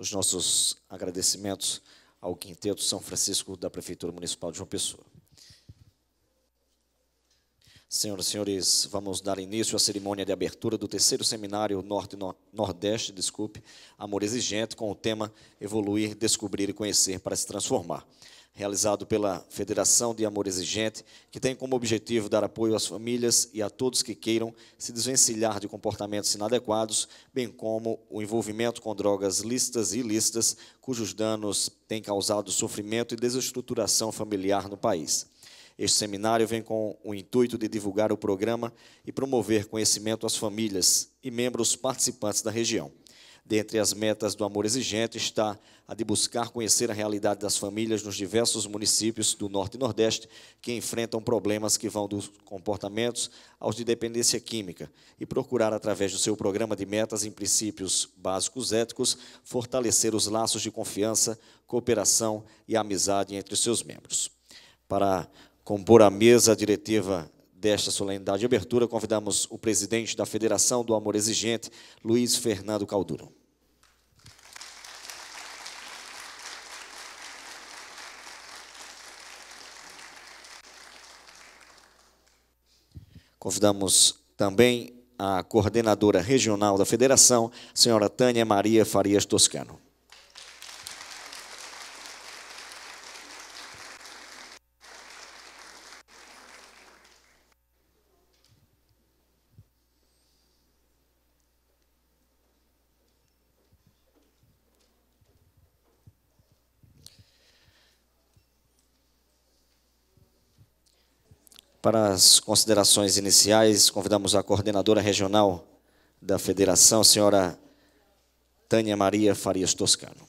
os nossos agradecimentos ao Quinteto São Francisco da Prefeitura Municipal de João Pessoa. Senhoras e senhores, vamos dar início à cerimônia de abertura do terceiro seminário Nordeste, Amor Exigente, com o tema Evoluir, Descobrir e Conhecer para se Transformar, realizado pela Federação de Amor Exigente, que tem como objetivo dar apoio às famílias e a todos que queiram se desvencilhar de comportamentos inadequados, bem como o envolvimento com drogas lícitas e ilícitas, cujos danos têm causado sofrimento e desestruturação familiar no país. Este seminário vem com o intuito de divulgar o programa e promover conhecimento às famílias e membros participantes da região. Dentre as metas do Amor Exigente está a de buscar conhecer a realidade das famílias nos diversos municípios do Norte e Nordeste que enfrentam problemas que vão dos comportamentos aos de dependência química e procurar, através do seu programa de metas em princípios básicos éticos, fortalecer os laços de confiança, cooperação e amizade entre os seus membros. Para compor a mesa diretiva desta solenidade de abertura, convidamos o presidente da Federação do Amor Exigente, Luiz Fernando Calduro. Convidamos também a coordenadora regional da Federação, a senhora Tânia Maria Farias Toscano. Para as considerações iniciais, convidamos a coordenadora regional da Federação, a senhora Tânia Maria Farias Toscano.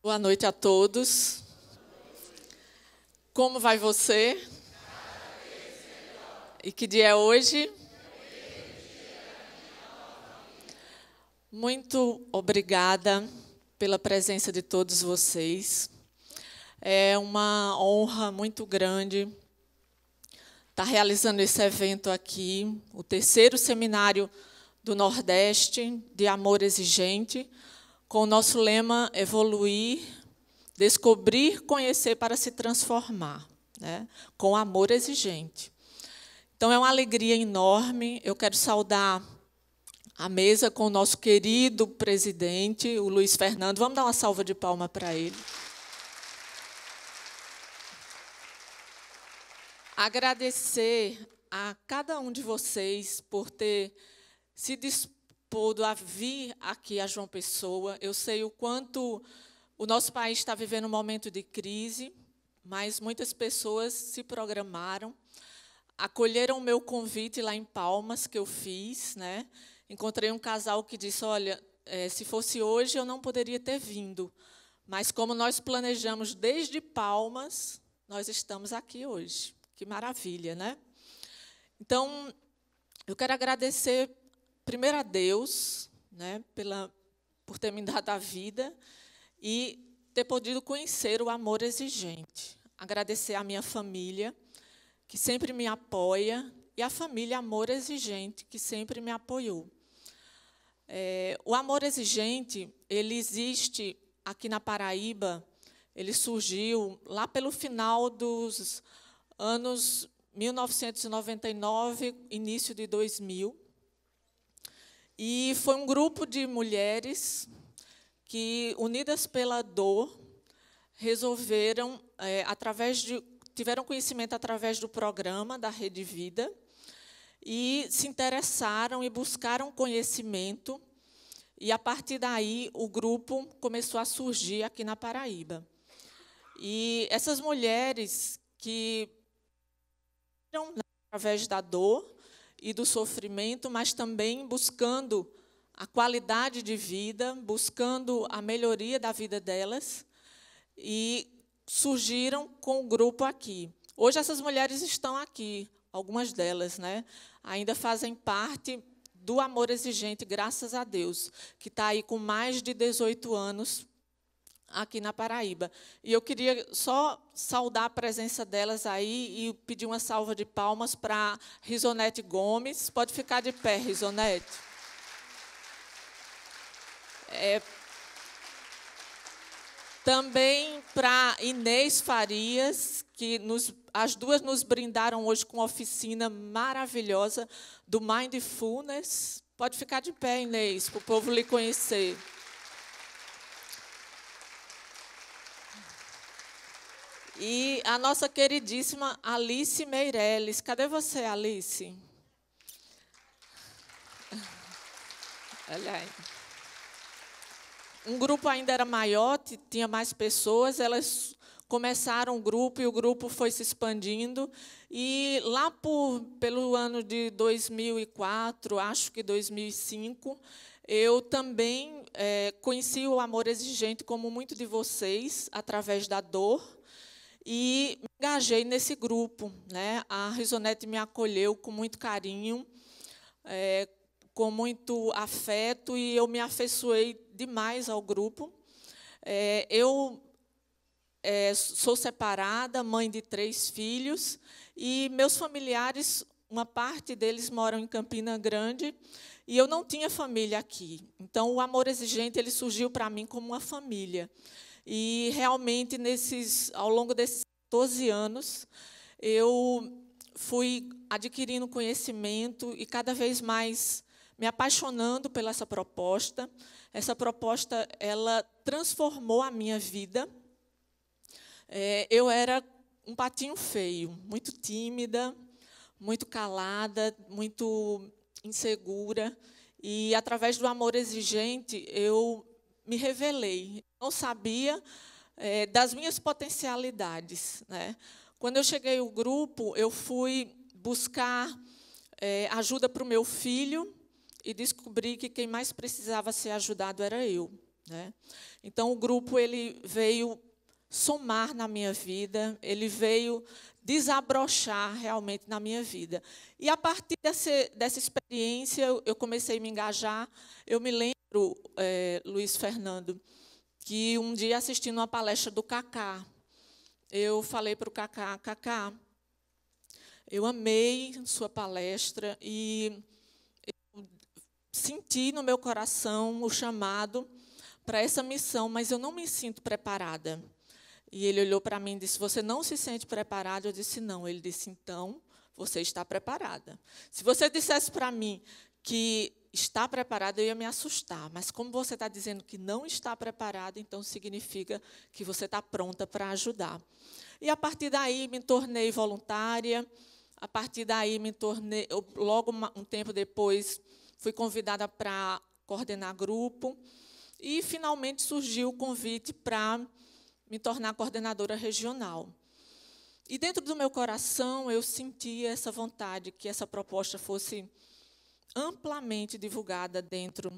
Boa noite a todos. Como vai você? E que dia é hoje? Muito obrigada pela presença de todos vocês. É uma honra muito grande estar realizando esse evento aqui, o terceiro seminário do Nordeste de Amor Exigente, com o nosso lema Evoluir, Descobrir, Conhecer para se Transformar, né? Com amor exigente. Então, é uma alegria enorme. Eu quero saudar a mesa com o nosso querido presidente, o Luiz Fernando. Vamos dar uma salva de palmas para ele. Agradecer a cada um de vocês por ter se disposto a vir aqui a João Pessoa. Eu sei o quanto o nosso país está vivendo um momento de crise, mas muitas pessoas se programaram, acolheram o meu convite lá em Palmas, que eu fiz, né? Encontrei um casal que disse, olha, se fosse hoje eu não poderia ter vindo, mas como nós planejamos desde Palmas, nós estamos aqui hoje. Que maravilha, né? Então, eu quero agradecer primeiro a Deus, né, por ter me dado a vida e ter podido conhecer o amor exigente. Agradecer à minha família, que sempre me apoia, e à família Amor Exigente, que sempre me apoiou. O amor exigente, ele existe aqui na Paraíba, ele surgiu lá pelo final dos anos 1999, início de 2000, e foi um grupo de mulheres que, unidas pela dor, resolveram, tiveram conhecimento através do programa da Rede Vida, e se interessaram e buscaram conhecimento, e, a partir daí, o grupo começou a surgir aqui na Paraíba. E essas mulheres que, através da dor e do sofrimento, mas também buscando a qualidade de vida, buscando a melhoria da vida delas, e surgiram com o grupo aqui. Hoje, essas mulheres estão aqui, algumas delas, né, ainda fazem parte do Amor Exigente, graças a Deus, que está aí com mais de 18 anos aqui na Paraíba. E eu queria só saudar a presença delas aí e pedir uma salva de palmas para Risonete Gomes. Pode ficar de pé, Risonete. Também para Inês Farias, que as duas nos brindaram hoje com uma oficina maravilhosa do Mindfulness. Pode ficar de pé, Inês, para o povo lhe conhecer. E a nossa queridíssima Alice Meirelles. Cadê você, Alice? Olha aí. Um grupo ainda era maior, tinha mais pessoas, elas começaram o grupo e o grupo foi se expandindo. E lá pelo ano de 2004, acho que 2005, eu também conheci o Amor Exigente, como muitos de vocês, através da dor, e me engajei nesse grupo, né? A Risonete me acolheu com muito carinho, com muito afeto, e eu me afeiçoei demais ao grupo. Eu sou separada, mãe de 3 filhos, e meus familiares, uma parte deles moram em Campina Grande, e eu não tinha família aqui. Então, o Amor Exigente ele surgiu para mim como uma família. E, realmente, ao longo desses 14 anos, eu fui adquirindo conhecimento e, cada vez mais, me apaixonando pela essa proposta. Essa proposta ela transformou a minha vida. Eu era um patinho feio, muito tímida, muito calada, muito insegura. E, através do Amor Exigente, eu me revelei. Não sabia das minhas potencialidades, né? Quando eu cheguei ao grupo, eu fui buscar ajuda para o meu filho, e descobri que quem mais precisava ser ajudado era eu, né? Então, o grupo ele veio somar na minha vida, ele veio desabrochar realmente na minha vida. E, a partir dessa experiência, eu comecei a me engajar. Eu me lembro, Luiz Fernando, que um dia, assistindo uma palestra do Cacá, eu falei para o Cacá: Cacá, eu amei sua palestra e senti no meu coração o chamado para essa missão, mas eu não me sinto preparada. E ele olhou para mim e disse: você não se sente preparada? Eu disse: não. Ele disse: então, você está preparada. Se você dissesse para mim que está preparada, eu ia me assustar. Mas, como você está dizendo que não está preparada, então significa que você está pronta para ajudar. E, a partir daí, me tornei voluntária. A partir daí, logo um tempo depois, fui convidada para coordenar grupo. E, finalmente, surgiu o convite para me tornar coordenadora regional. E, dentro do meu coração, eu sentia essa vontade que essa proposta fosse amplamente divulgada dentro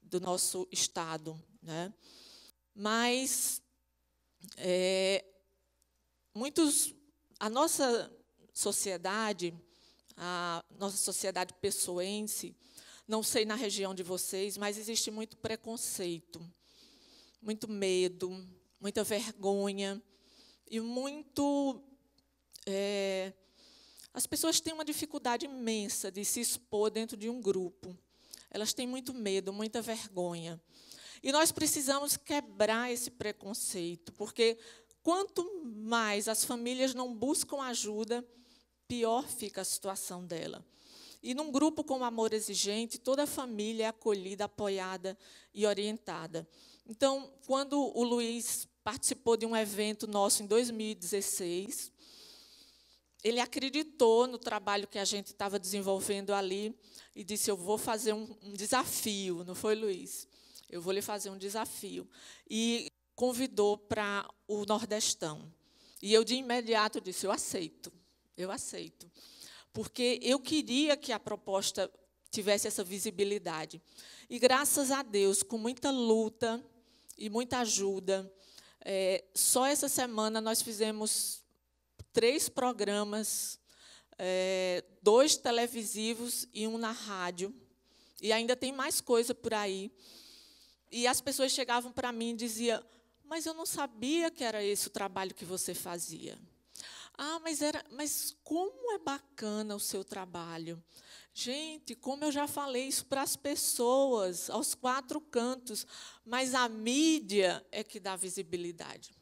do nosso estado, né? Mas a nossa sociedade pessoense, não sei na região de vocês, mas existe muito preconceito, muito medo, muita vergonha e muito... as pessoas têm uma dificuldade imensa de se expor dentro de um grupo. Elas têm muito medo, muita vergonha. E nós precisamos quebrar esse preconceito, porque quanto mais as famílias não buscam ajuda, pior fica a situação dela. E, num grupo como Amor Exigente, toda a família é acolhida, apoiada e orientada. Então, quando o Luiz participou de um evento nosso em 2016, ele acreditou no trabalho que a gente estava desenvolvendo ali e disse: eu vou fazer um desafio, não foi, Luiz? Eu vou lhe fazer um desafio. E convidou para o Nordestão. E eu, de imediato, disse: eu aceito. Porque eu queria que a proposta tivesse essa visibilidade. E, graças a Deus, com muita luta e muita ajuda, só essa semana nós fizemos 3 programas, 2 televisivos e 1 na rádio. E ainda tem mais coisa por aí. E as pessoas chegavam para mim e diziam: mas eu não sabia que era esse o trabalho que você fazia. Ah, mas como é bacana o seu trabalho. Gente, como eu já falei isso para as pessoas, aos 4 cantos, mas a mídia é que dá visibilidade.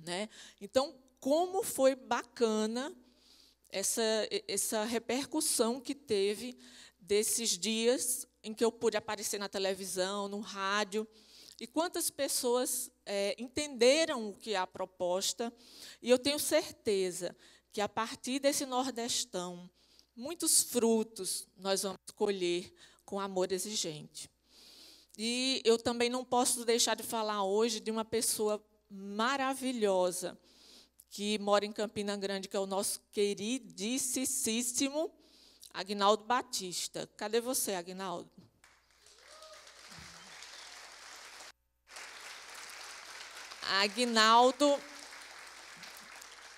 Né? Então, como foi bacana essa repercussão que teve desses dias em que eu pude aparecer na televisão, no rádio, e quantas pessoas entenderam o que é a proposta, e eu tenho certeza que, a partir desse Nordestão, muitos frutos nós vamos colher com amor exigente. E eu também não posso deixar de falar hoje de uma pessoa maravilhosa que mora em Campina Grande, que é o nosso queridíssimo Aguinaldo Batista. Cadê você, Aguinaldo? Aguinaldo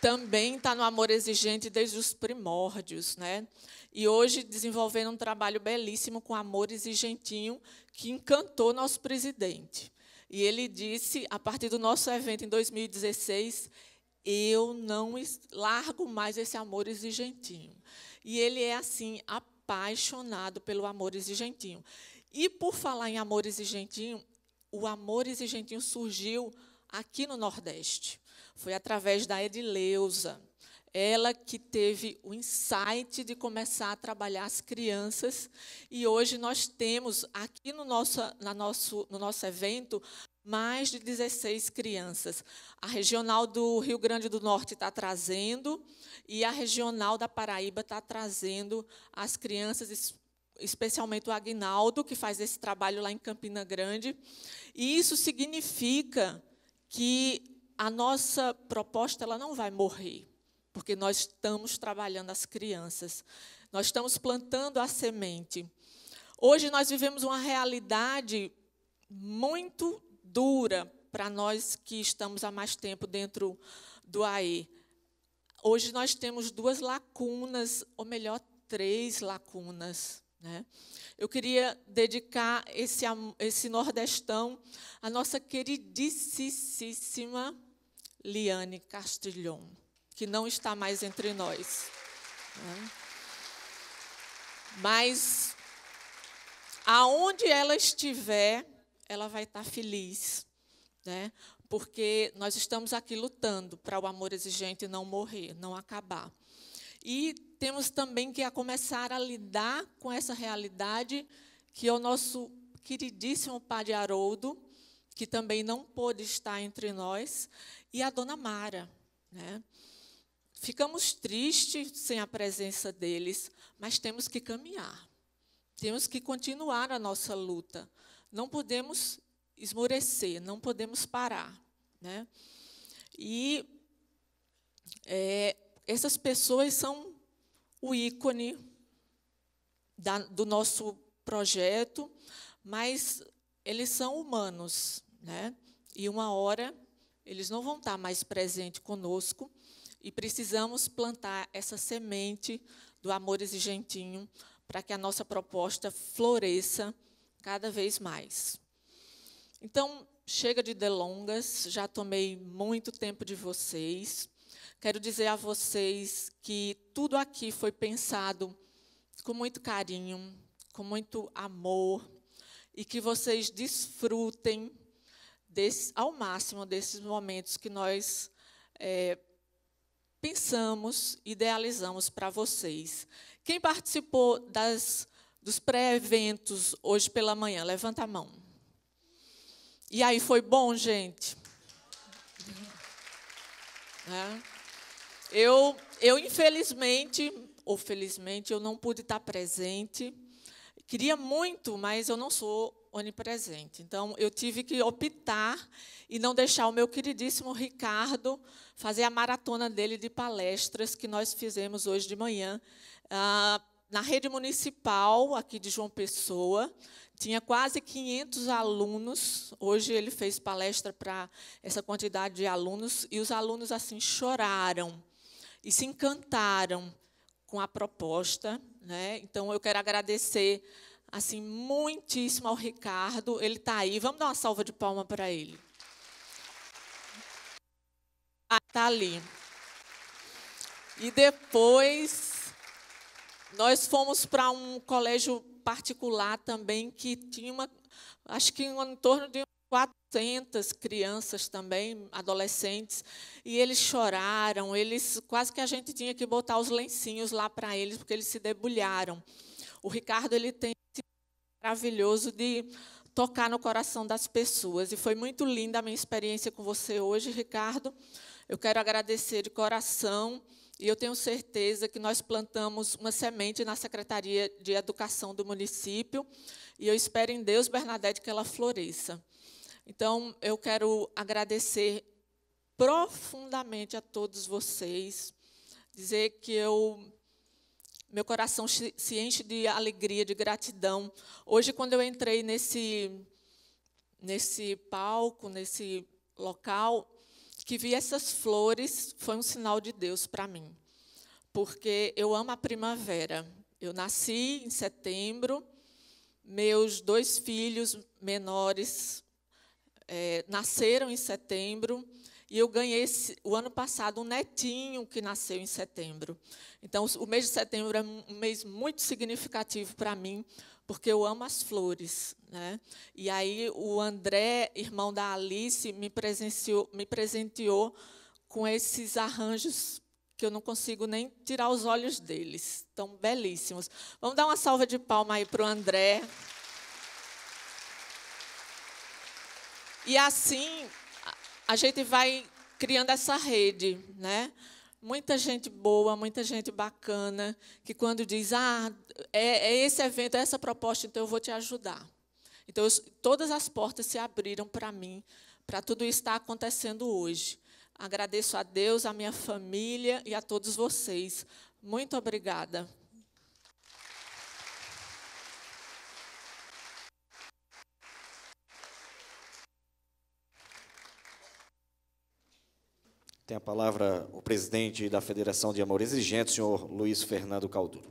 também está no Amor Exigente desde os primórdios, né? E hoje desenvolvendo um trabalho belíssimo com Amor Exigentinho, que encantou nosso presidente. E ele disse, a partir do nosso evento em 2016, eu não largo mais esse Amor Exigentinho. E ele é, assim, apaixonado pelo Amor Exigentinho. E, por falar em Amor Exigentinho, o Amor Exigentinho surgiu aqui no Nordeste. Foi através da Edileuza. Ela que teve o insight de começar a trabalhar as crianças. E hoje nós temos, aqui no nosso evento, mais de 16 crianças. A regional do Rio Grande do Norte está trazendo, e a regional da Paraíba está trazendo as crianças, especialmente o Aguinaldo, que faz esse trabalho lá em Campina Grande. E isso significa que a nossa proposta ela não vai morrer, porque nós estamos trabalhando as crianças, nós estamos plantando a semente. Hoje nós vivemos uma realidade muito dura para nós que estamos há mais tempo dentro do AE. Hoje nós temos 2 lacunas, ou melhor, 3 lacunas. Né? Eu queria dedicar esse Nordestão à nossa queridíssima Liane Castrilhon, que não está mais entre nós. Né? Mas, aonde ela estiver, ela vai estar feliz, né? Porque nós estamos aqui lutando para o amor exigente não morrer, não acabar. E temos também que começar a lidar com essa realidade, que é o nosso queridíssimo padre Haroldo, que também não pôde estar entre nós, e a dona Mara. Né? Ficamos tristes sem a presença deles, mas temos que caminhar. Temos que continuar a nossa luta. Não podemos esmorecer, não podemos parar. Né? E essas pessoas são o ícone do nosso projeto, mas eles são humanos, né? E uma hora eles não vão estar mais presentes conosco e precisamos plantar essa semente do amor exigentinho para que a nossa proposta floresça cada vez mais. Então, chega de delongas, já tomei muito tempo de vocês. Quero dizer a vocês que tudo aqui foi pensado com muito carinho, com muito amor, e que vocês desfrutem ao máximo desses momentos que nós pensamos, idealizamos para vocês. Quem participou dos pré-eventos hoje pela manhã? Levanta a mão. E aí, foi bom, gente? Eu, infelizmente, ou felizmente, eu não pude estar presente. Queria muito, mas eu não sou onipresente. Então, eu tive que optar e não deixar o meu queridíssimo Ricardo fazer a maratona dele de palestras que nós fizemos hoje de manhã na rede municipal aqui de João Pessoa. Tinha quase 500 alunos. Hoje ele fez palestra para essa quantidade de alunos e os alunos assim choraram e se encantaram com a proposta, né? Então eu quero agradecer assim muitíssimo ao Ricardo. Ele está aí. Vamos dar uma salva de palmas para ele. está ali. E depois, nós fomos para um colégio particular também, que tinha, acho que em torno de 400 crianças também, adolescentes, e eles choraram, quase que a gente tinha que botar os lencinhos lá para eles, porque eles se debulharam. O Ricardo, ele tem esse maravilhoso de tocar no coração das pessoas, e foi muito linda a minha experiência com você hoje, Ricardo. Eu quero agradecer de coração, e eu tenho certeza que nós plantamos uma semente na Secretaria de Educação do município, e eu espero em Deus, Bernadette, que ela floresça. Então, eu quero agradecer profundamente a todos vocês, dizer que meu coração se enche de alegria, de gratidão. Hoje, quando eu entrei nesse palco, nesse local, que vi essas flores, foi um sinal de Deus para mim, porque eu amo a primavera. Eu nasci em setembro, meus 2 filhos menores nasceram em setembro, e eu ganhei, o ano passado, um netinho que nasceu em setembro. Então, o mês de setembro é um mês muito significativo para mim, porque eu amo as flores, né? E aí, o André, irmão da Alice, me presenteou com esses arranjos que eu não consigo nem tirar os olhos deles, tão belíssimos. Vamos dar uma salva de palmas aí para o André. E assim, a gente vai criando essa rede, né? Muita gente boa, muita gente bacana, que quando diz, é esse evento, é essa proposta, então eu vou te ajudar. Então, todas as portas se abriram para mim, para tudo isso estar acontecendo hoje. Agradeço a Deus, a minha família e a todos vocês. Muito obrigada. Tem a palavra o presidente da Federação de Amor Exigente, senhor Luiz Fernando Calduro.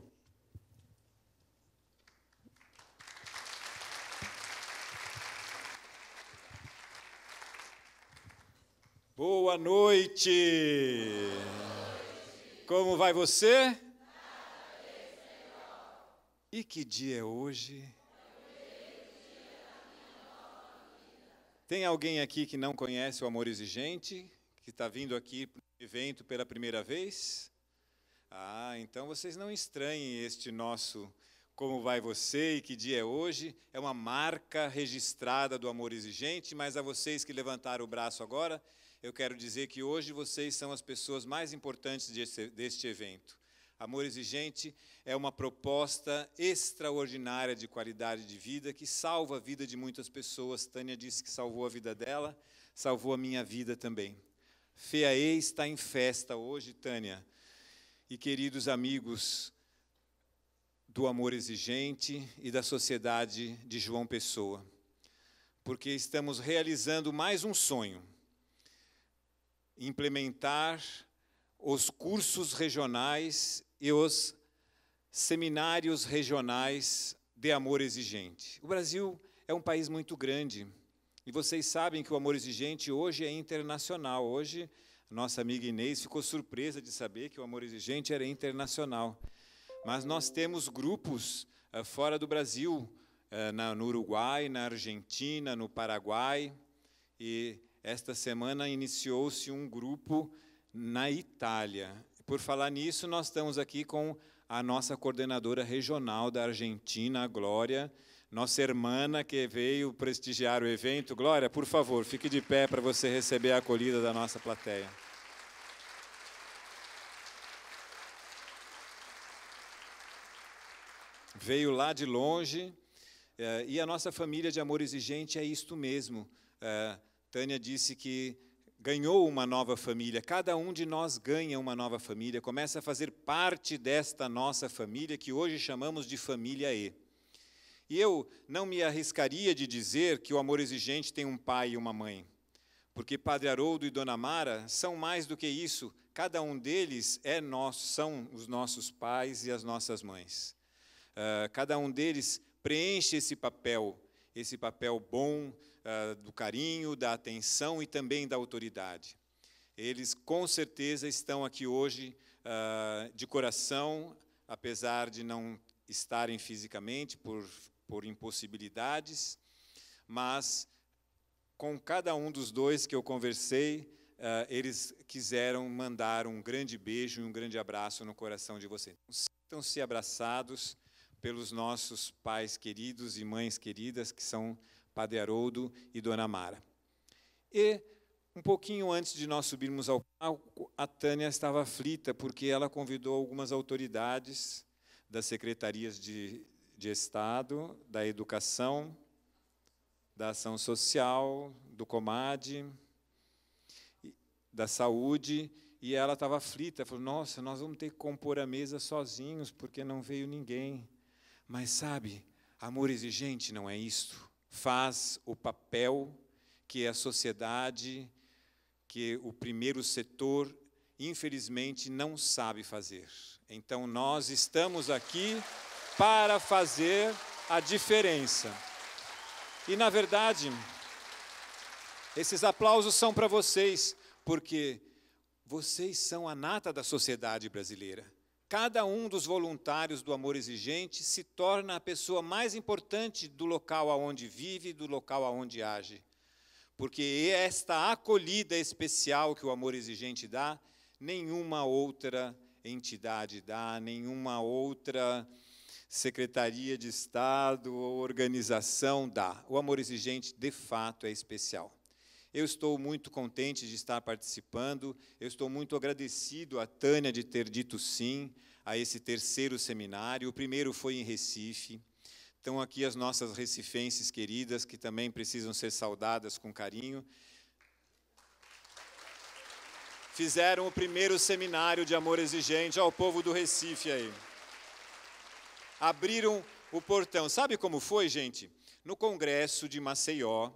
Boa noite! Como vai você? E que dia é hoje? Tem alguém aqui que não conhece o Amor Exigente, que está vindo aqui para o evento pela primeira vez? Então vocês não estranhem este nosso Como vai você e que dia é hoje. É uma marca registrada do Amor Exigente, mas a vocês que levantaram o braço agora, eu quero dizer que hoje vocês são as pessoas mais importantes deste evento. Amor Exigente é uma proposta extraordinária de qualidade de vida que salva a vida de muitas pessoas. Tânia disse que salvou a vida dela, salvou a minha vida também. FEAE está em festa hoje, Tânia. E queridos amigos do Amor Exigente e da Sociedade de João Pessoa, porque estamos realizando mais um sonho: implementar os cursos regionais e os seminários regionais de Amor Exigente. O Brasil é um país muito grande, e vocês sabem que o Amor Exigente hoje é internacional. Hoje, nossa amiga Inês ficou surpresa de saber que o Amor Exigente era internacional. Mas nós temos grupos fora do Brasil, no Uruguai, na Argentina, no Paraguai, e esta semana iniciou-se um grupo na Itália. Por falar nisso, nós estamos aqui com a nossa coordenadora regional da Argentina, a Glória, nossa irmã que veio prestigiar o evento. Glória, por favor, fique de pé para você receber a acolhida da nossa plateia. Veio lá de longe, e a nossa família de Amor Exigente é isto mesmo. Tânia disse que ganhou uma nova família, cada um de nós ganha uma nova família, começa a fazer parte desta nossa família, que hoje chamamos de Família E. E eu não me arriscaria de dizer que o Amor Exigente tem um pai e uma mãe, porque Padre Haroldo e Dona Mara são mais do que isso, cada um deles são os nossos pais e as nossas mães. Cada um deles preenche esse papel bom, do carinho, da atenção e também da autoridade. Eles, com certeza, estão aqui hoje de coração, apesar de não estarem fisicamente por impossibilidades, mas com cada um dos dois que eu conversei, eles quiseram mandar um grande beijo e um grande abraço no coração de vocês. Sintam-se abraçados pelos nossos pais queridos e mães queridas, que são Padre Haroldo e Dona Mara. E, um pouquinho antes de nós subirmos ao palco, a Tânia estava aflita, porque ela convidou algumas autoridades das secretarias de Estado, da Educação, da Ação Social, do Comad, da Saúde, e ela estava aflita, falou, nossa, nós vamos ter que compor a mesa sozinhos, porque não veio ninguém. Mas, sabe, amor exigente não é isto. Faz o papel que a sociedade, que o primeiro setor, infelizmente, não sabe fazer. Então, nós estamos aqui para fazer a diferença. E, na verdade, esses aplausos são para vocês, porque vocês são a nata da sociedade brasileira. Cada um dos voluntários do Amor Exigente se torna a pessoa mais importante do local aonde vive, do local aonde age. Porque esta acolhida especial que o Amor Exigente dá, nenhuma outra entidade dá, nenhuma outra Secretaria de Estado ou organização dá. O Amor Exigente, de fato, é especial. Eu estou muito contente de estar participando, eu estou muito agradecido a Tânia de ter dito sim a esse terceiro seminário. O primeiro foi em Recife. Estão aqui as nossas recifenses queridas, que também precisam ser saudadas com carinho. Fizeram o primeiro seminário de Amor Exigente ao povo do Recife aí. Abriram o portão. Sabe como foi, gente? No Congresso de Maceió,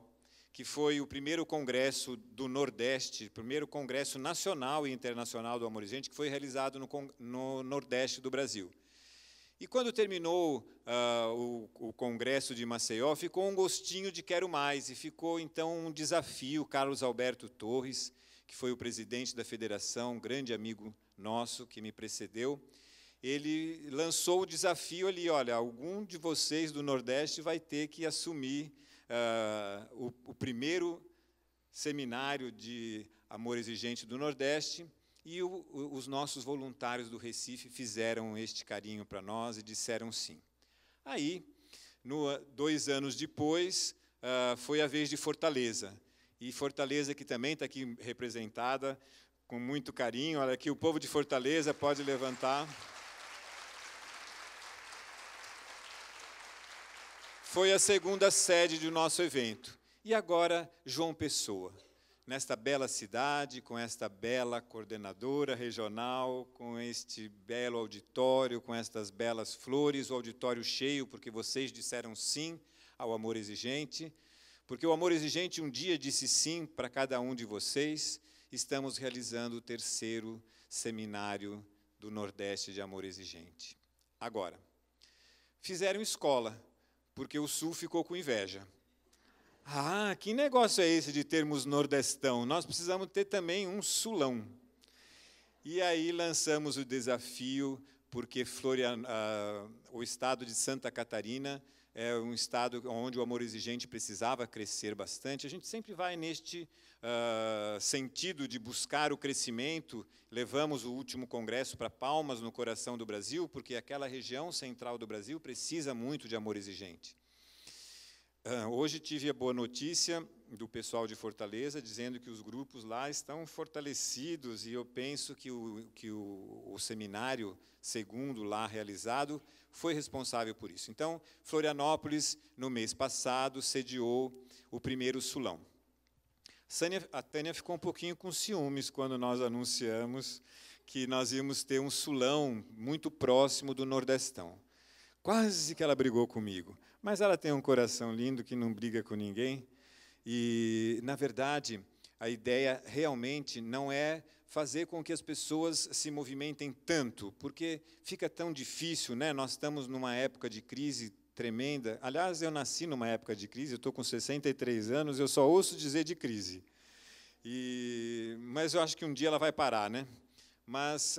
que foi o primeiro congresso do Nordeste, o primeiro congresso nacional e internacional do Amor Exigente, que foi realizado no Nordeste do Brasil. E quando terminou o congresso de Maceió, ficou um gostinho de quero mais, e ficou então um desafio. Carlos Alberto Torres, que foi o presidente da federação, um grande amigo nosso que me precedeu, ele lançou o desafio ali, olha, algum de vocês do Nordeste vai ter que assumir o primeiro seminário de Amor Exigente do Nordeste, e os nossos voluntários do Recife fizeram este carinho para nós e disseram sim. Aí, 2 anos depois, foi a vez de Fortaleza. E Fortaleza, que também está aqui representada com muito carinho, olha aqui, o povo de Fortaleza pode levantar. Foi a segunda sede do nosso evento. E agora, João Pessoa. Nesta bela cidade, com esta bela coordenadora regional, com este belo auditório, com estas belas flores, o auditório cheio, porque vocês disseram sim ao Amor Exigente, porque o Amor Exigente um dia disse sim para cada um de vocês. Estamos realizando o terceiro seminário do Nordeste de Amor Exigente. Agora, fizeram escola, porque o Sul ficou com inveja. Ah, que negócio é esse de termos nordestão? Nós precisamos ter também um sulão. E aí lançamos o desafio, porque o estado de Santa Catarina é um estado onde o Amor Exigente precisava crescer bastante. A gente sempre vai neste sentido de buscar o crescimento. Levamos o último congresso para Palmas, no coração do Brasil, porque aquela região central do Brasil precisa muito de Amor Exigente. Hoje tive a boa notícia do pessoal de Fortaleza, dizendo que os grupos lá estão fortalecidos, e eu penso que o seminário segundo lá realizado foi responsável por isso. Então, Florianópolis, no mês passado, sediou o primeiro Sulão. A Tânia ficou um pouquinho com ciúmes quando nós anunciamos que nós íamos ter um Sulão muito próximo do Nordestão. Quase que ela brigou comigo, mas ela tem um coração lindo que não briga com ninguém. E, na verdade, a ideia realmente não é fazer com que as pessoas se movimentem tanto, porque fica tão difícil, né? Nós estamos numa época de crise tremenda. Aliás, eu nasci numa época de crise, eu estou com 63 anos, eu só ouço dizer de crise. Mas eu acho que um dia ela vai parar, né? Mas,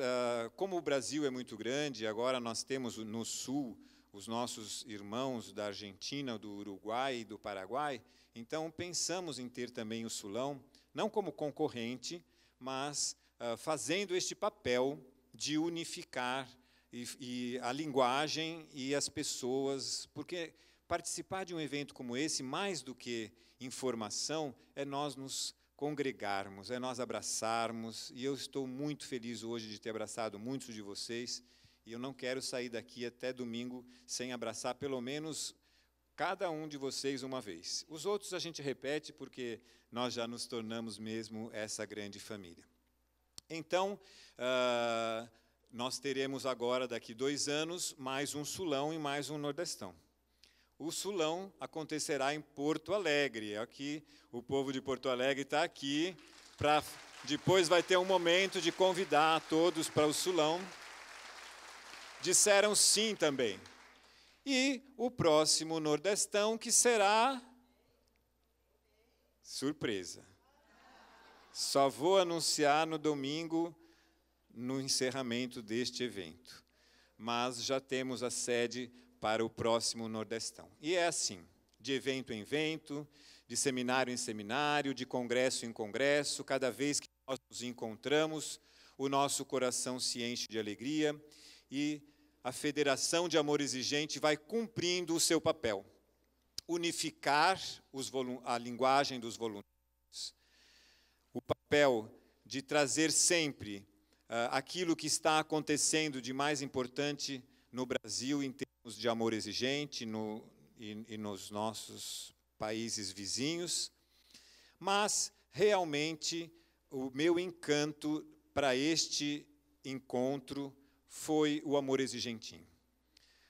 como o Brasil é muito grande, agora nós temos no sul os nossos irmãos da Argentina, do Uruguai e do Paraguai, então pensamos em ter também o Sulão, não como concorrente, mas fazendo este papel de unificar e a linguagem e as pessoas, porque participar de um evento como esse, mais do que informação, é nós nos congregarmos, é nós abraçarmos, e eu estou muito feliz hoje de ter abraçado muitos de vocês, e eu não quero sair daqui até domingo sem abraçar pelo menos cada um de vocês uma vez. Os outros a gente repete porque nós já nos tornamos mesmo essa grande família. Então, nós teremos agora, daqui 2 anos, mais um Sulão e mais um Nordestão. O Sulão acontecerá em Porto Alegre. Aqui, o povo de Porto Alegre está aqui. Depois vai ter um momento de convidar todos para o Sulão. Disseram sim também. E o próximo Nordestão, que será surpresa. Só vou anunciar no domingo, no encerramento deste evento. Mas já temos a sede para o próximo Nordestão. E é assim, de evento em evento, de seminário em seminário, de congresso em congresso, cada vez que nós nos encontramos, o nosso coração se enche de alegria e a Federação de Amor Exigente vai cumprindo o seu papel, unificar a linguagem dos voluntários, o papel de trazer sempre aquilo que está acontecendo de mais importante no Brasil em termos de amor exigente e nos nossos países vizinhos, mas realmente o meu encanto para este encontro foi o Amor Exigentinho.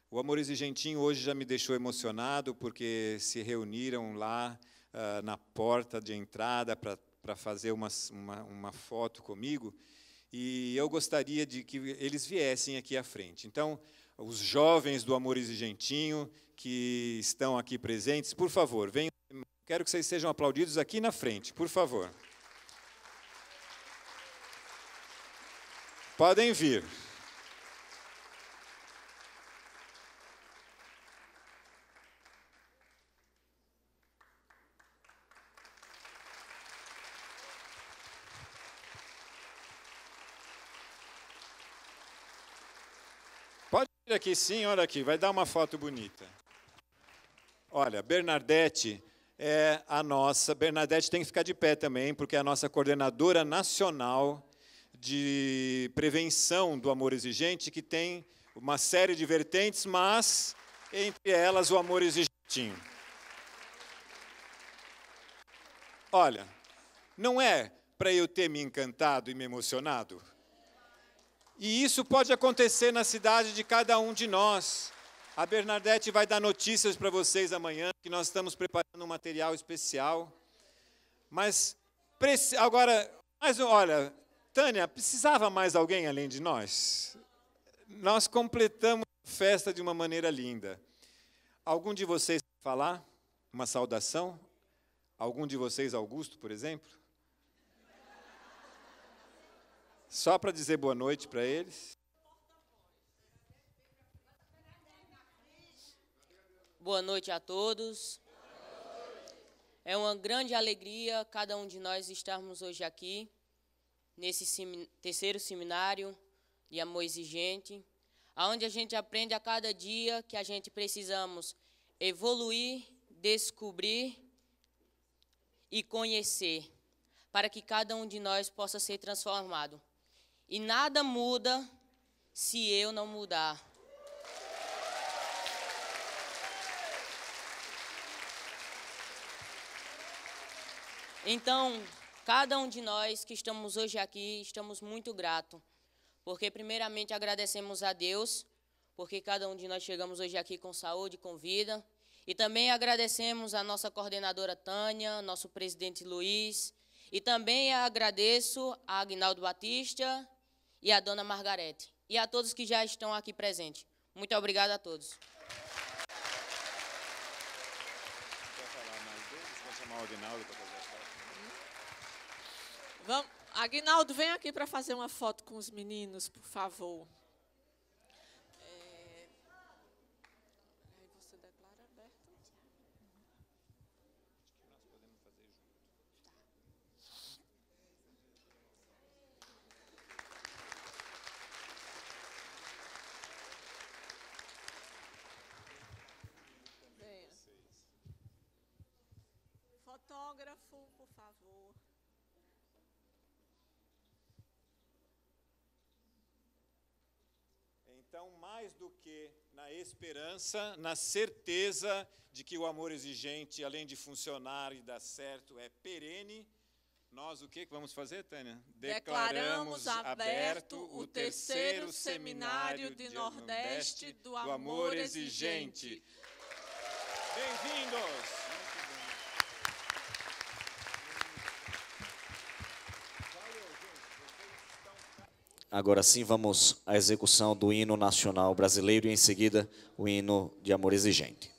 O Amor Exigentinho hoje já me deixou emocionado porque se reuniram lá na porta de entrada para fazer uma foto comigo e eu gostaria de que eles viessem aqui à frente. Então, os jovens do Amor Exigentinho que estão aqui presentes, por favor, venham. Quero que vocês sejam aplaudidos aqui na frente, por favor. Podem vir. Pode vir aqui sim, olha aqui, vai dar uma foto bonita. Olha, Bernadette é a nossa... Bernadette tem que ficar de pé também, porque é a nossa coordenadora nacional de prevenção do amor exigente, que tem uma série de vertentes, mas, entre elas, o amor exigentinho. Olha, não é para eu ter me encantado e me emocionado? E isso pode acontecer na cidade de cada um de nós. A Bernadette vai dar notícias para vocês amanhã, que nós estamos preparando um material especial. Mas, olha, Tânia, precisava mais alguém além de nós? Nós completamos a festa de uma maneira linda. Algum de vocês quer falar? Uma saudação? Algum de vocês, Augusto, por exemplo? Só para dizer boa noite para eles. Boa noite a todos. É uma grande alegria cada um de nós estarmos hoje aqui, nesse terceiro seminário de amor exigente, onde a gente aprende a cada dia que a gente precisamos evoluir, descobrir e conhecer, para que cada um de nós possa ser transformado. E nada muda se eu não mudar. Então, cada um de nós que estamos hoje aqui, estamos muito gratos, porque primeiramente agradecemos a Deus, porque cada um de nós chegamos hoje aqui com saúde, com vida, e também agradecemos a nossa coordenadora Tânia, nosso presidente Luiz, e também agradeço a Aguinaldo Batista e a dona Margarete, e a todos que já estão aqui presentes. Muito obrigada a todos. Quer falar mais deles? Quer chamar o Aguinaldo para fazer a foto? Aguinaldo, vem aqui para fazer uma foto com os meninos, por favor. Aí você declara aberto. Venha. Fotógrafo, por favor. Então, mais do que na esperança, na certeza de que o amor exigente, além de funcionar e dar certo, é perene, nós o que vamos fazer, Tânia? Declaramos aberto o terceiro seminário de Nordeste do Amor Exigente. Bem-vindos! Agora sim, vamos à execução do hino nacional brasileiro e, em seguida, o hino de Amor Exigente.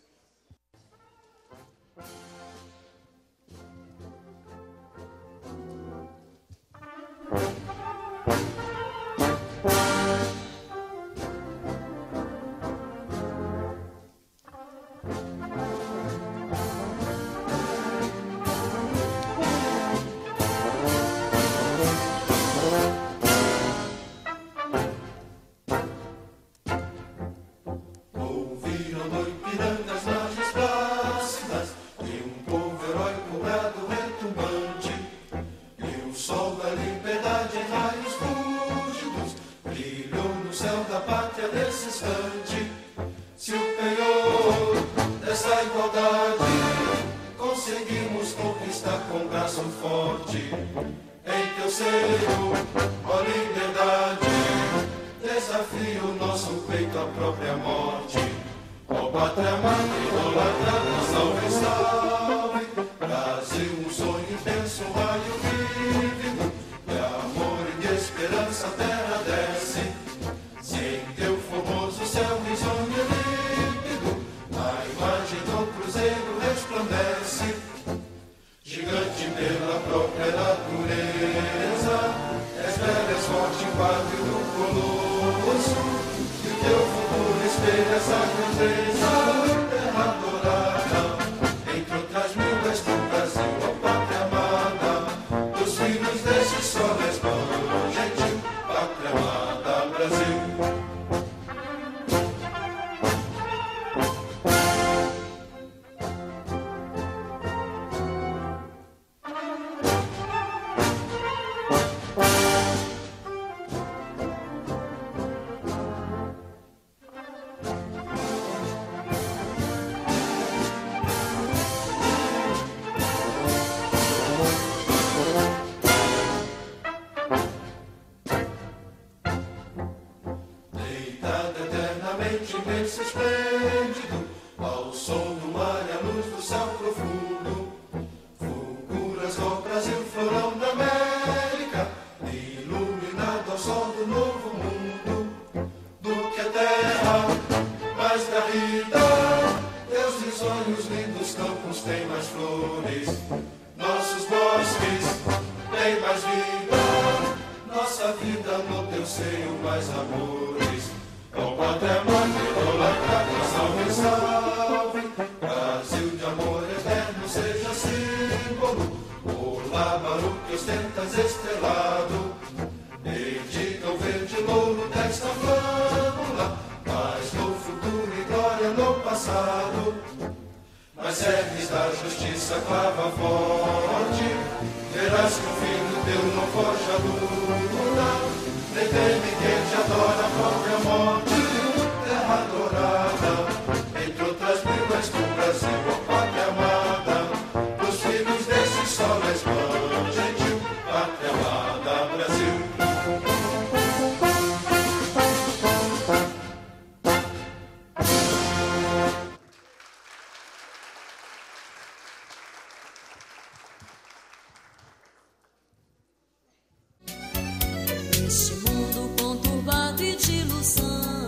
Neste mundo conturbado e de ilusão,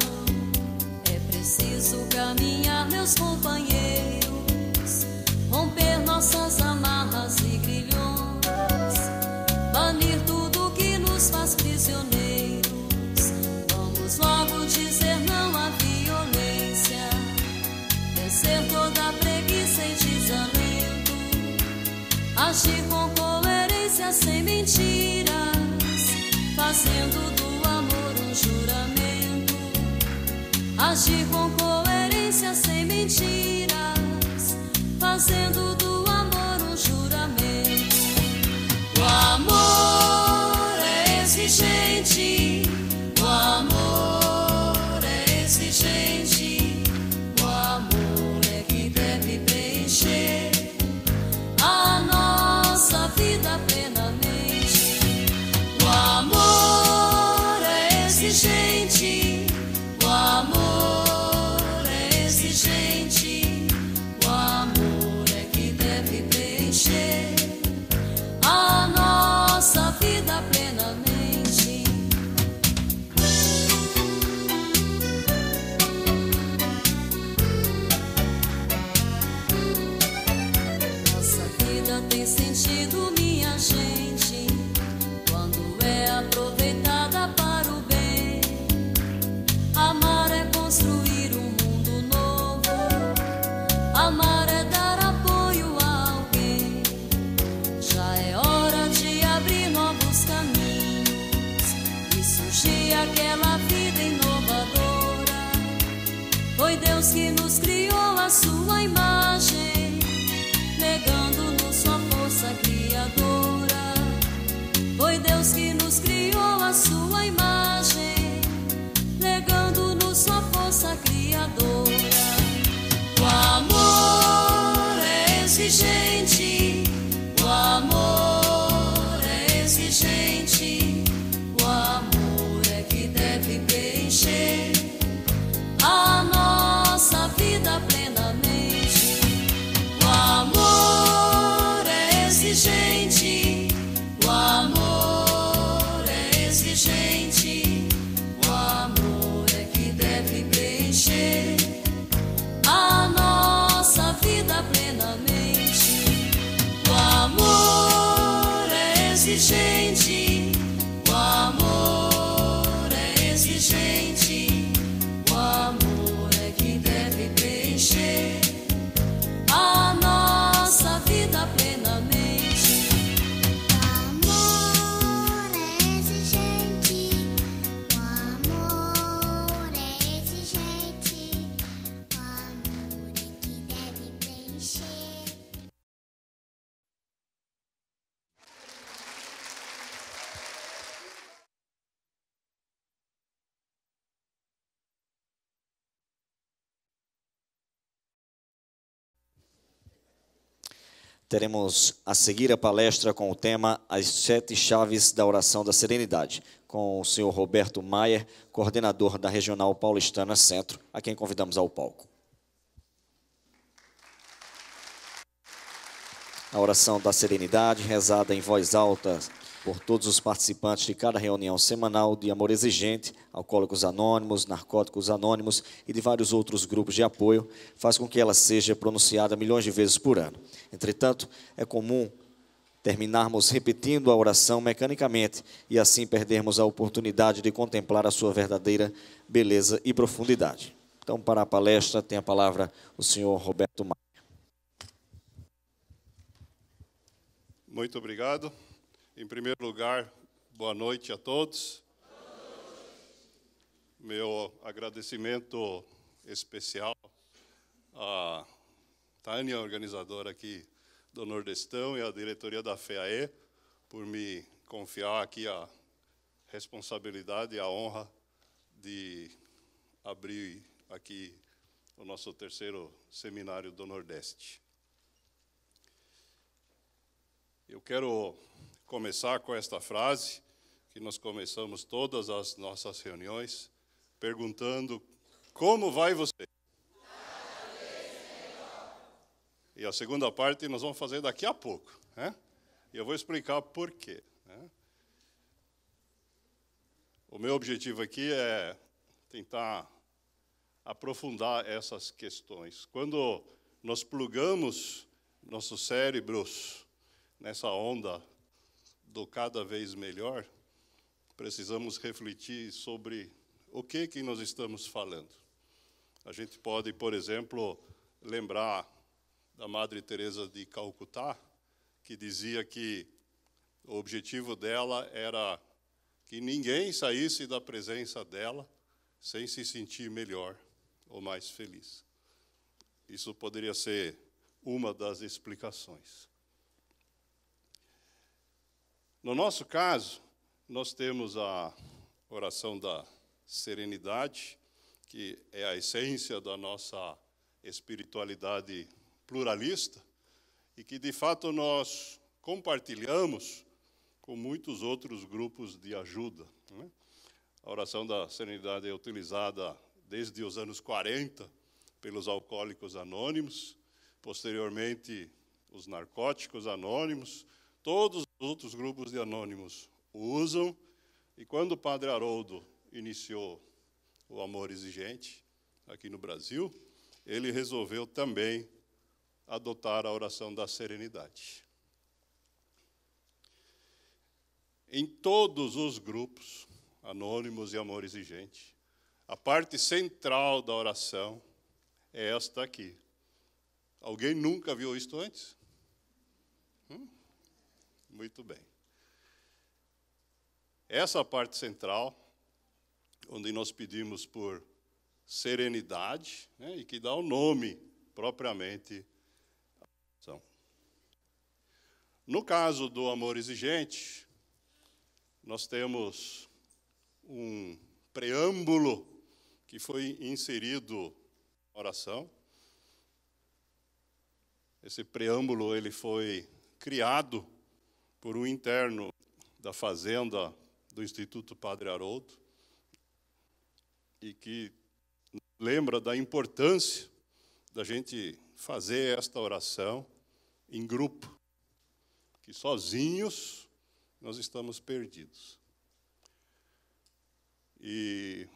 é preciso caminhar, meus companheiros, romper nossas amarras e grilhões. fazendo do amor um juramento, agir com coerência sem mentiras, fazendo do amor um juramento. O amor é exigente, o amor é exigente, o amor é que deve preencher a nossa vida plenamente. O amor é exigente, o amor é exigente, o amor é que deve preencher a nossa vida plenamente. Nossa vida tem sentido, minha gente, quando é aproveitada para o bem. Amar é construir um mundo novo, amar é dar apoio a alguém. Já é hora de abrir novos caminhos e surgir aquela vida inovadora. Foi Deus que nos criou a sua imagem, legando-nos sua força criadora. Foi Deus que nos criou a sua imagem, legando-nos sua força criadora. O amor é exigente, o amor é exigente, o amor é que deve preencher a nossa vida plenamente. O amor é exigente, o amor é exigente, o amor é que deve preencher a nossa vida plenamente. O amor é exigente, o amor é exigente, o amor é que deve preencher a nossa vida plenamente. O amor é exigente, o amor é exigente, o amor é que deve preencher. Teremos a seguir a palestra com o tema As 7 Chaves da Oração da Serenidade, com o senhor Roberto Maier, coordenador da Regional Paulistana Centro, a quem convidamos ao palco. A oração da serenidade, rezada em voz alta por todos os participantes de cada reunião semanal de Amor Exigente, Alcoólicos Anônimos, Narcóticos Anônimos e de vários outros grupos de apoio, faz com que ela seja pronunciada milhões de vezes por ano. Entretanto, é comum terminarmos repetindo a oração mecanicamente e assim perdermos a oportunidade de contemplar a sua verdadeira beleza e profundidade. Então, para a palestra, tem a palavra o senhor Roberto Maia. Muito obrigado. Em primeiro lugar, boa noite a todos. Meu agradecimento especial à Tânia, organizadora aqui do Nordestão, e à diretoria da FEAE, por me confiar aqui a responsabilidade e a honra de abrir aqui o nosso terceiro seminário do Nordeste. Eu quero começar com esta frase, que nós começamos todas as nossas reuniões, perguntando: como vai você? E a segunda parte nós vamos fazer daqui a pouco, né? E eu vou explicar por quê, né? O meu objetivo aqui é tentar aprofundar essas questões. Quando nós plugamos nossos cérebros nessa onda do cada vez melhor, precisamos refletir sobre o que nós estamos falando. A gente pode, por exemplo, lembrar da Madre Teresa de Calcutá, que dizia que o objetivo dela era que ninguém saísse da presença dela sem se sentir melhor ou mais feliz. Isso poderia ser uma das explicações. No nosso caso, nós temos a oração da serenidade, que é a essência da nossa espiritualidade pluralista, e que, de fato, nós compartilhamos com muitos outros grupos de ajuda, né? A oração da serenidade é utilizada desde os anos 40 pelos alcoólicos anônimos, posteriormente os narcóticos anônimos, todos os outros grupos de anônimos usam, e quando o Padre Haroldo iniciou o Amor Exigente aqui no Brasil, ele resolveu também adotar a oração da serenidade. Em todos os grupos, anônimos e Amor Exigente, a parte central da oração é esta aqui. Alguém nunca viu isto antes? Muito bem. Essa parte central, onde nós pedimos por serenidade, né, e que dá o nome propriamente à oração. No caso do Amor Exigente, nós temos um preâmbulo que foi inserido na oração. Esse preâmbulo ele foi criado por um interno da fazenda do Instituto Padre Haroldo, e que lembra da importância da gente fazer esta oração em grupo, que sozinhos nós estamos perdidos. E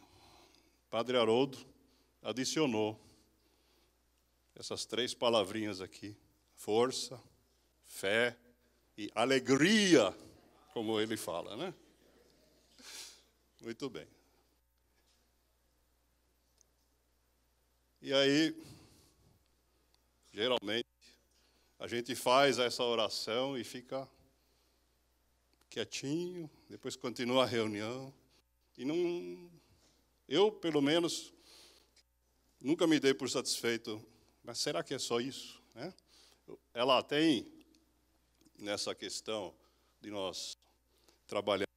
Padre Haroldo adicionou essas 3 palavrinhas aqui: força, fé e alegria, como ele fala, né? Muito bem. E aí, geralmente, a gente faz essa oração e fica quietinho, depois continua a reunião, e não... Eu, pelo menos, nunca me dei por satisfeito. Mas será que é só isso, né? Ela tem, nessa questão de nós trabalhar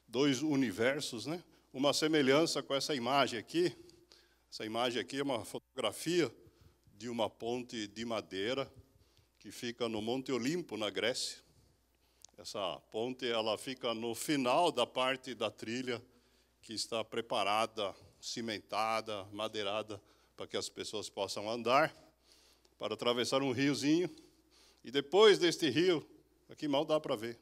2 universos, né? Uma semelhança com essa imagem aqui. Essa imagem aqui é uma fotografia de uma ponte de madeira que fica no Monte Olimpo, na Grécia. Essa ponte ela fica no final da parte da trilha que está preparada, cimentada, madeirada, para que as pessoas possam andar, para atravessar um riozinho. E depois deste rio, aqui mal dá para ver,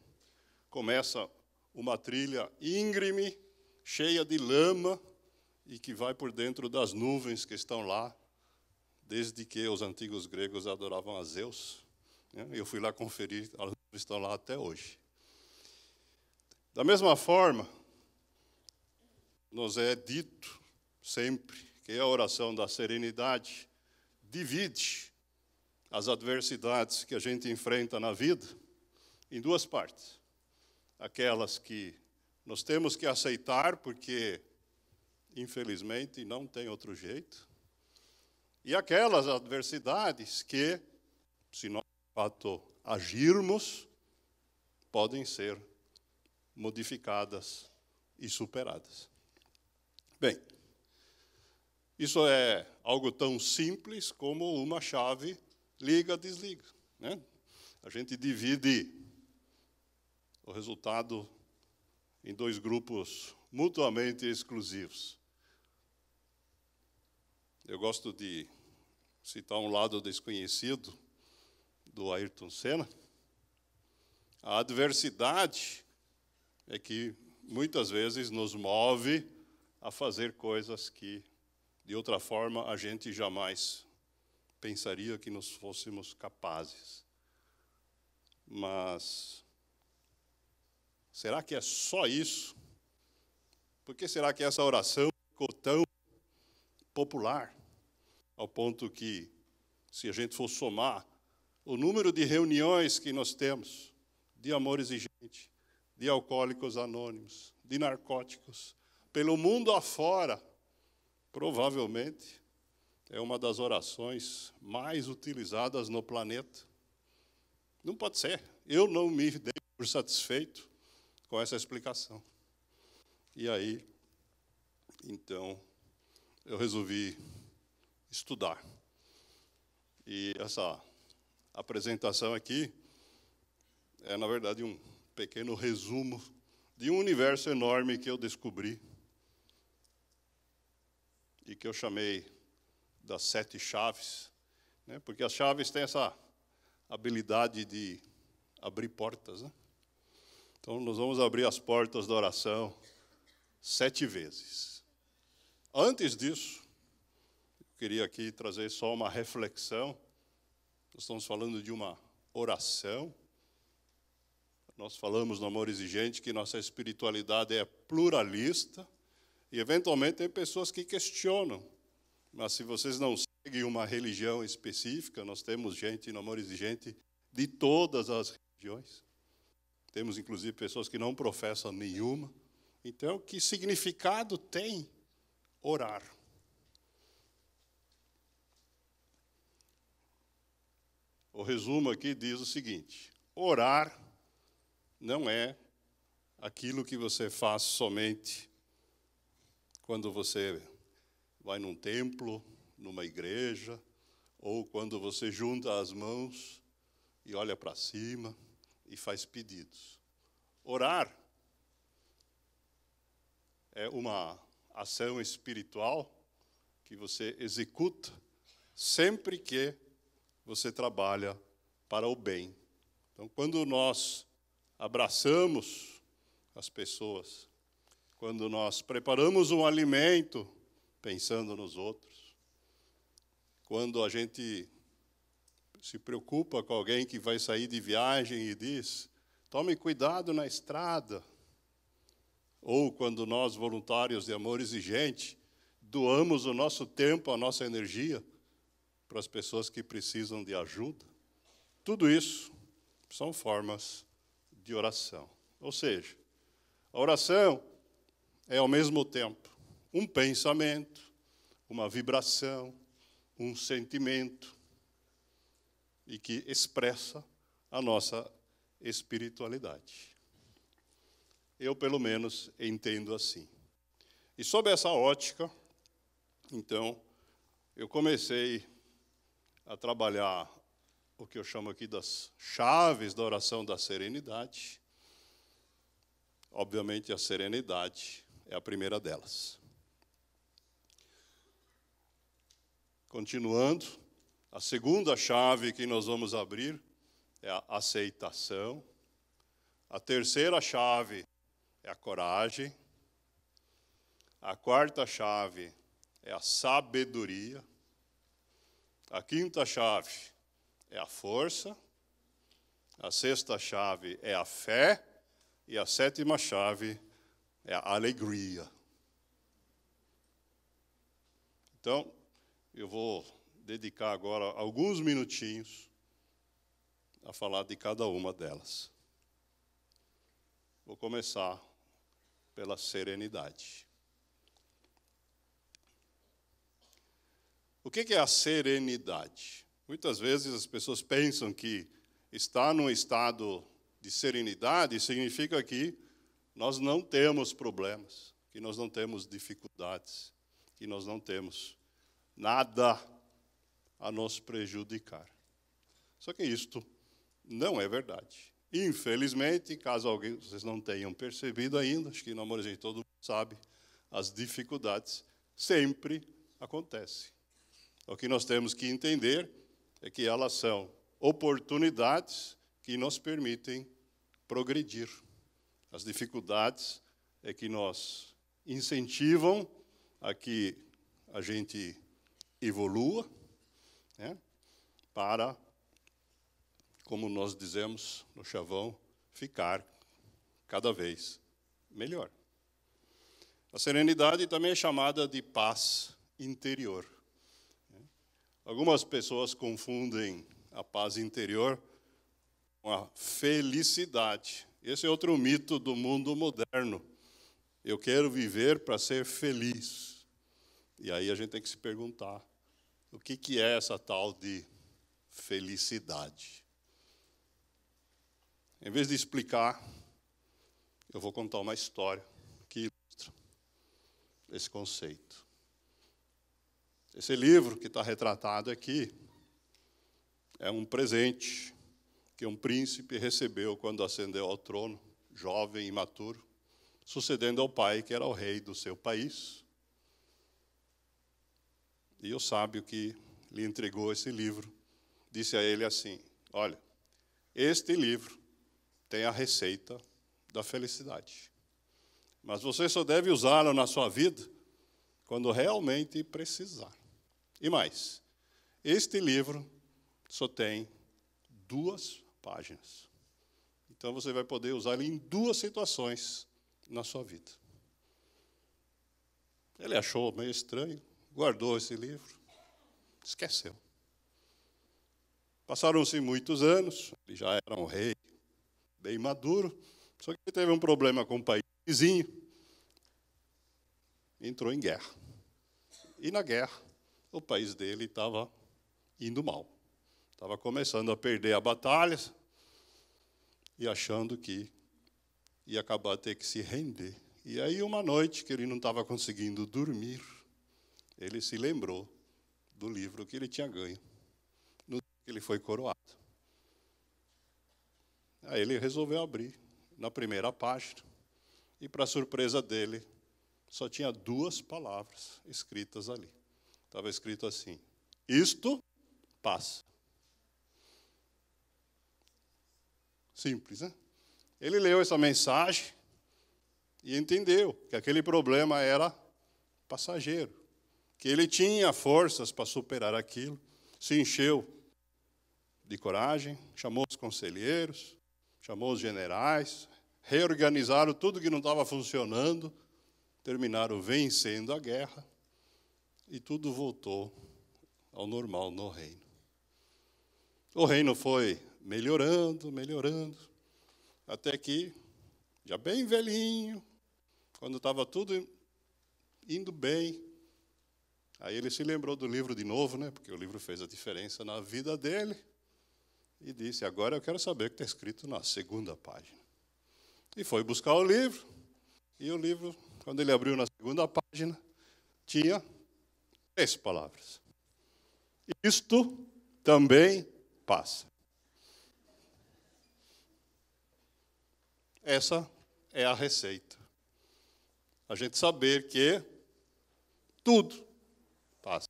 começa uma trilha íngreme, cheia de lama, e que vai por dentro das nuvens que estão lá, desde que os antigos gregos adoravam a Zeus. Eu fui lá conferir, as nuvens estão lá até hoje. Da mesma forma, nos é dito sempre que a oração da serenidade divide as adversidades que a gente enfrenta na vida em 2 partes. Aquelas que nós temos que aceitar porque, infelizmente, não tem outro jeito. E aquelas adversidades que, se nós, de fato, agirmos, podem ser modificadas e superadas. Bem, isso é algo tão simples como uma chave liga-desliga, né? A gente divide o resultado em 2 grupos mutuamente exclusivos. Eu gosto de citar um lado desconhecido do Ayrton Senna. A adversidade é que muitas vezes nos move a fazer coisas que, de outra forma, a gente jamais pensaria que nos fôssemos capazes. Mas será que é só isso? Por que será que essa oração ficou tão popular, ao ponto que, se a gente for somar o número de reuniões que nós temos de Amor Exigente, de alcoólicos anônimos, de narcóticos, pelo mundo afora, provavelmente é uma das orações mais utilizadas no planeta. Não pode ser. Eu não me dei por satisfeito com essa explicação. E aí, então, eu resolvi estudar. E essa apresentação aqui é, na verdade, um pequeno resumo de um universo enorme que eu descobri e que eu chamei das 7 chaves, né? Porque as chaves têm essa habilidade de abrir portas, né? Então, nós vamos abrir as portas da oração 7 vezes. Antes disso, eu queria aqui trazer só uma reflexão. Nós estamos falando de uma oração. Nós falamos no Amor Exigente que nossa espiritualidade é pluralista e, eventualmente, tem pessoas que questionam. Mas se vocês não seguem uma religião específica, nós temos gente no Amor Exigente de todas as religiões. Temos, inclusive, pessoas que não professam nenhuma. Então, que significado tem orar? O resumo aqui diz o seguinte: orar não é aquilo que você faz somente quando você vai num templo, numa igreja, ou quando você junta as mãos e olha para cima e faz pedidos. Orar é uma ação espiritual que você executa sempre que você trabalha para o bem. Então, quando nós abraçamos as pessoas, quando nós preparamos um alimento pensando nos outros, quando a gente se preocupa com alguém que vai sair de viagem e diz: tome cuidado na estrada, ou quando nós, voluntários de Amor Exigente, doamos o nosso tempo, a nossa energia para as pessoas que precisam de ajuda, tudo isso são formas de oração. Ou seja, a oração é, ao mesmo tempo, um pensamento, uma vibração, um sentimento, e que expressa a nossa espiritualidade. Eu, pelo menos, entendo assim. E sob essa ótica, então, eu comecei a trabalhar o que eu chamo aqui das chaves da oração da serenidade. Obviamente, a serenidade é a primeira delas. Continuando, a segunda chave que nós vamos abrir é a aceitação. A terceira chave é a coragem. A quarta chave é a sabedoria. A quinta chave é a força. A sexta chave é a fé. E a sétima chave é a alegria. Então, eu vou dedicar agora alguns minutinhos a falar de cada uma delas. Vou começar pela serenidade. O que é a serenidade? Muitas vezes as pessoas pensam que estar num estado de serenidade significa que nós não temos problemas, que nós não temos dificuldades, que nós não temos nada a nos prejudicar. Só que isto não é verdade. Infelizmente, caso vocês não tenham percebido ainda, acho que no Amor Exigente todo mundo sabe, as dificuldades sempre acontecem. O que nós temos que entender é que elas são oportunidades que nos permitem progredir. As dificuldades é que nos incentivam a que a gente evolua, né, para, como nós dizemos no chavão, ficar cada vez melhor. A serenidade também é chamada de paz interior. Algumas pessoas confundem a paz interior com a felicidade Esse é outro mito do mundo moderno. Eu quero viver para ser feliz. E aí a gente tem que se perguntar, o que é essa tal de felicidade? Em vez de explicar, eu vou contar uma história que ilustra esse conceito. Esse livro que está retratado aqui é um presente que um príncipe recebeu quando ascendeu ao trono, jovem e imaturo, sucedendo ao pai, que era o rei do seu país. E o sábio que lhe entregou esse livro disse a ele assim: olha, este livro tem a receita da felicidade, mas você só deve usá-lo na sua vida quando realmente precisar. E mais, este livro só tem 2 páginas. Então você vai poder usar ele em 2 situações na sua vida. Ele achou meio estranho, guardou esse livro, esqueceu. Passaram-se muitos anos, ele já era um rei bem maduro, só que ele teve um problema com o país vizinho, entrou em guerra. E na guerra, o país dele estava indo mal. Estava começando a perder a batalha e achando que ia acabar a ter que se render. E aí, uma noite que ele não estava conseguindo dormir, ele se lembrou do livro que ele tinha ganho, no dia que ele foi coroado. Aí ele resolveu abrir na primeira página, e para surpresa dele, só tinha 2 palavras escritas ali. Estava escrito assim: isto passa. Simples, né? Ele leu essa mensagem e entendeu que aquele problema era passageiro, que ele tinha forças para superar aquilo, se encheu de coragem, chamou os conselheiros, chamou os generais, reorganizaram tudo que não estava funcionando, terminaram vencendo a guerra e tudo voltou ao normal no reino. O reino foi melhorando, até que, já bem velhinho, quando estava tudo indo bem, aí ele se lembrou do livro de novo, né? Porque o livro fez a diferença na vida dele, e disse: agora eu quero saber o que está escrito na 2ª página. E foi buscar o livro, e o livro, quando ele abriu na 2ª página, tinha 3 palavras: isto também passa. Essa é a receita. A gente saber que tudo passa.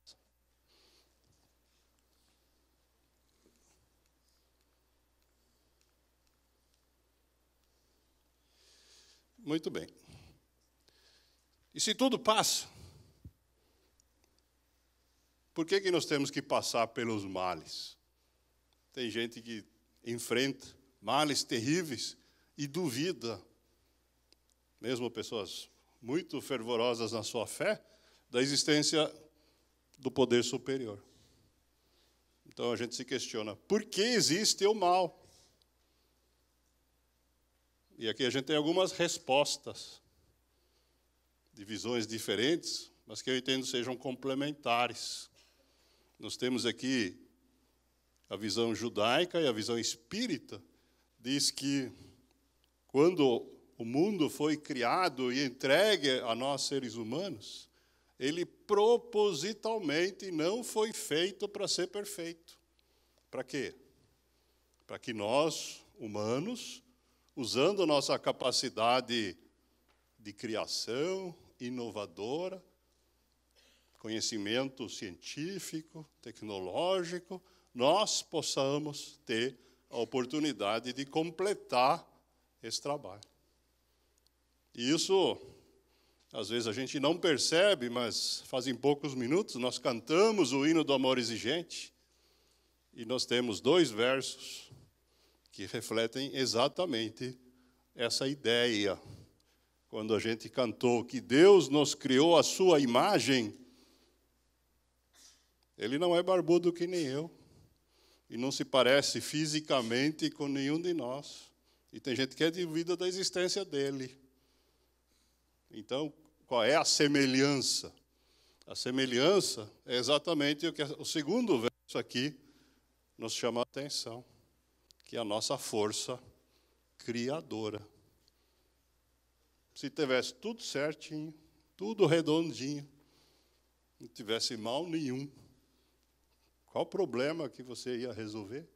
Muito bem. E se tudo passa, por que nós temos que passar pelos males? Tem gente que enfrenta males terríveis e duvida, mesmo pessoas muito fervorosas na sua fé, da existência do poder superior. Então a gente se questiona, por que existe o mal? E aqui a gente tem algumas respostas, de visões diferentes, mas que eu entendo sejam complementares. Nós temos aqui a visão judaica e a visão espírita, diz que quando o mundo foi criado e entregue a nós seres humanos, ele propositalmente não foi feito para ser perfeito. Para quê? Para que nós, humanos, usando a nossa capacidade de criação inovadora, conhecimento científico, tecnológico, nós possamos ter a oportunidade de completar esse trabalho. E isso, às vezes, a gente não percebe, mas fazem poucos minutos nós cantamos o hino do amor exigente, e nós temos 2 versos que refletem exatamente essa ideia. Quando a gente cantou que Deus nos criou à sua imagem, Ele não é barbudo que nem eu, e não se parece fisicamente com nenhum de nós. E tem gente que é duvida da existência dele. Então, qual é a semelhança? A semelhança é exatamente o que o segundo verso aqui nos chama a atenção, que é a nossa força criadora. Se tivesse tudo certinho, tudo redondinho, não tivesse mal nenhum, qual o problema que você ia resolver?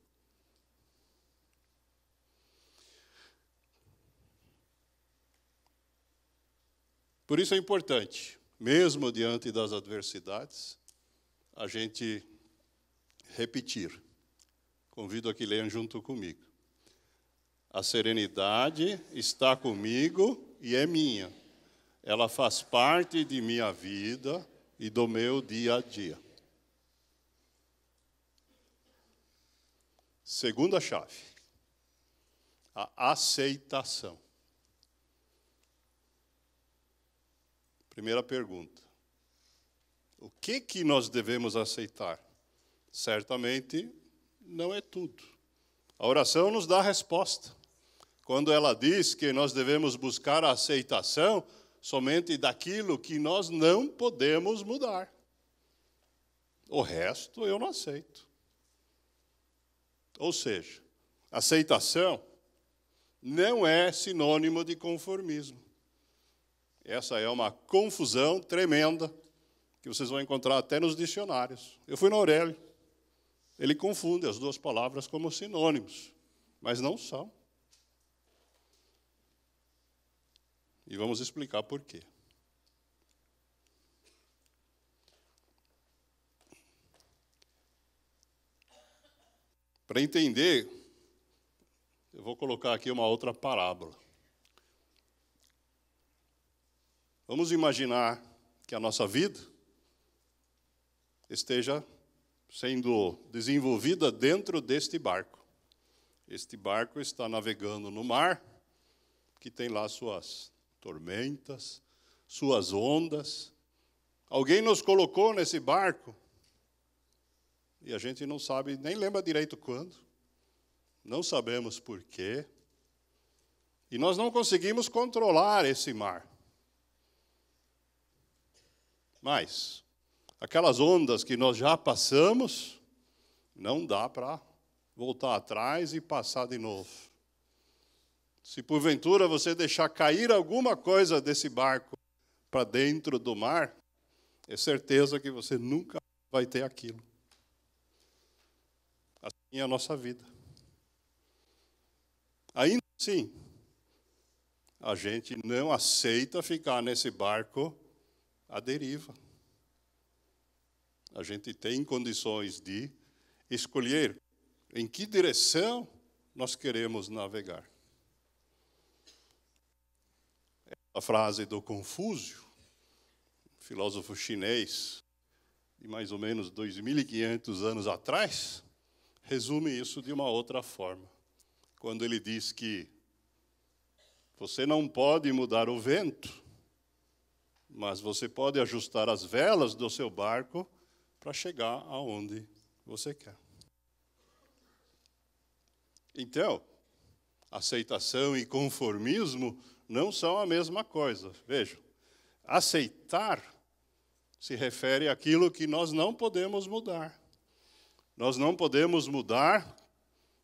Por isso é importante, mesmo diante das adversidades, a gente repetir. Convido a que leiam junto comigo. A serenidade está comigo e é minha. Ela faz parte de minha vida e do meu dia a dia. Segunda chave, a aceitação. Primeira pergunta. O que nós devemos aceitar? Certamente não é tudo. A oração nos dá a resposta. Quando ela diz que nós devemos buscar a aceitação somente daquilo que nós não podemos mudar. O resto eu não aceito. Ou seja, aceitação não é sinônimo de conformismo. Essa é uma confusão tremenda que vocês vão encontrar até nos dicionários. Eu fui no Aurélio. Ele confunde as duas palavras como sinônimos, mas não são. E vamos explicar por quê. Para entender, eu vou colocar aqui uma outra parábola. Vamos imaginar que a nossa vida esteja sendo desenvolvida dentro deste barco. Este barco está navegando no mar, que tem lá suas tormentas, suas ondas. Alguém nos colocou nesse barco e a gente não sabe, nem lembra direito quando, não sabemos por quê, e nós não conseguimos controlar esse mar. Mas aquelas ondas que nós já passamos, não dá para voltar atrás e passar de novo. Se porventura você deixar cair alguma coisa desse barco para dentro do mar, é certeza que você nunca vai ter aquilo. Assim é a nossa vida. Ainda assim, a gente não aceita ficar nesse barco à deriva. A gente tem condições de escolher em que direção nós queremos navegar. A frase do Confúcio, filósofo chinês, de mais ou menos 2.500 anos atrás, resume isso de uma outra forma. Quando ele diz que você não pode mudar o vento, mas você pode ajustar as velas do seu barco para chegar aonde você quer. Então, aceitação e conformismo não são a mesma coisa. Vejam, aceitar se refere àquilo que nós não podemos mudar. Nós não podemos mudar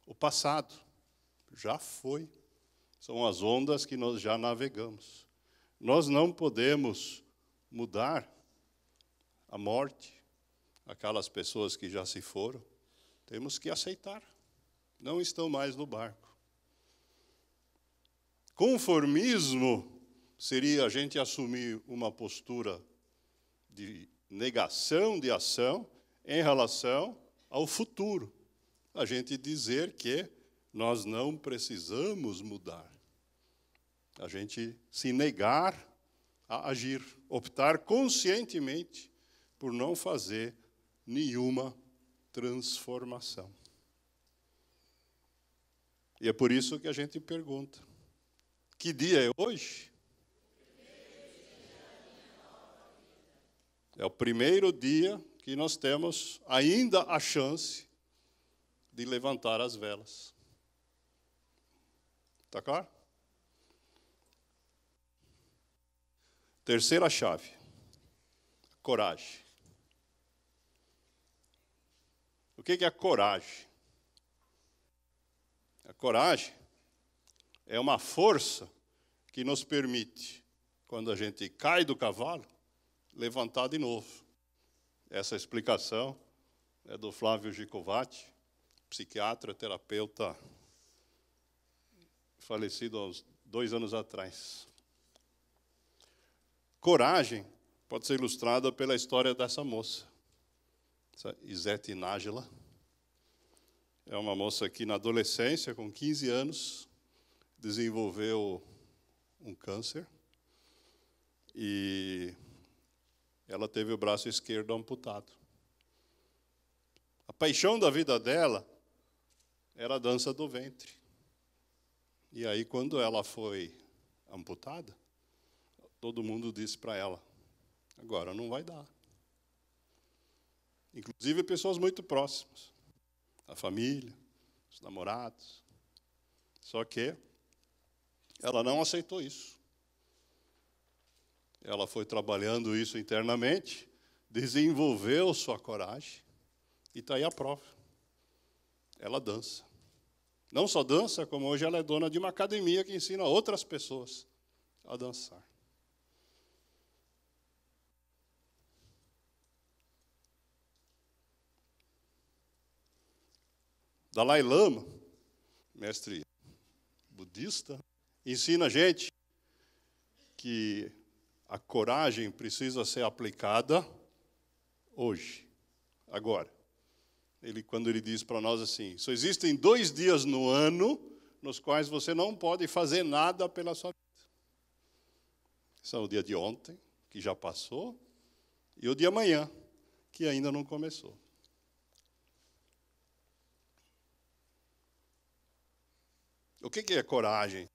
o passado. Já foi. São as ondas que nós já navegamos. Nós não podemos mudar a morte, aquelas pessoas que já se foram. Temos que aceitar. Não estão mais no barco. Conformismo seria a gente assumir uma postura de negação de ação em relação ao futuro. A gente dizer que nós não precisamos mudar. A gente se negar a agir, optar conscientemente por não fazer nenhuma transformação. E é por isso que a gente pergunta: que dia é hoje? É o primeiro dia que nós temos ainda a chance de levantar as velas. Está claro? Terceira chave. Coragem. O que é a coragem? A coragem é uma força que nos permite, quando a gente cai do cavalo, levantar de novo. Essa explicação é do Flávio Gicovati, psiquiatra, terapeuta, falecido há uns 2 anos atrás. Coragem pode ser ilustrada pela história dessa moça, essa Izete Nájila. É uma moça que, na adolescência, com 15 anos, desenvolveu um câncer e ela teve o braço esquerdo amputado. A paixão da vida dela era a dança do ventre. E aí, quando ela foi amputada, todo mundo disse para ela, agora não vai dar. Inclusive pessoas muito próximas, a família, os namorados. Só que ela não aceitou isso. Ela foi trabalhando isso internamente, desenvolveu sua coragem, e está aí a prova. Ela dança. Não só dança, como hoje ela é dona de uma academia que ensina outras pessoas a dançar. Dalai Lama, mestre budista, ensina a gente que a coragem precisa ser aplicada hoje, agora. Quando ele diz para nós assim, só existem 2 dias no ano nos quais você não pode fazer nada pela sua vida. São o dia de ontem, que já passou, e o de amanhã, que ainda não começou. O que é coragem?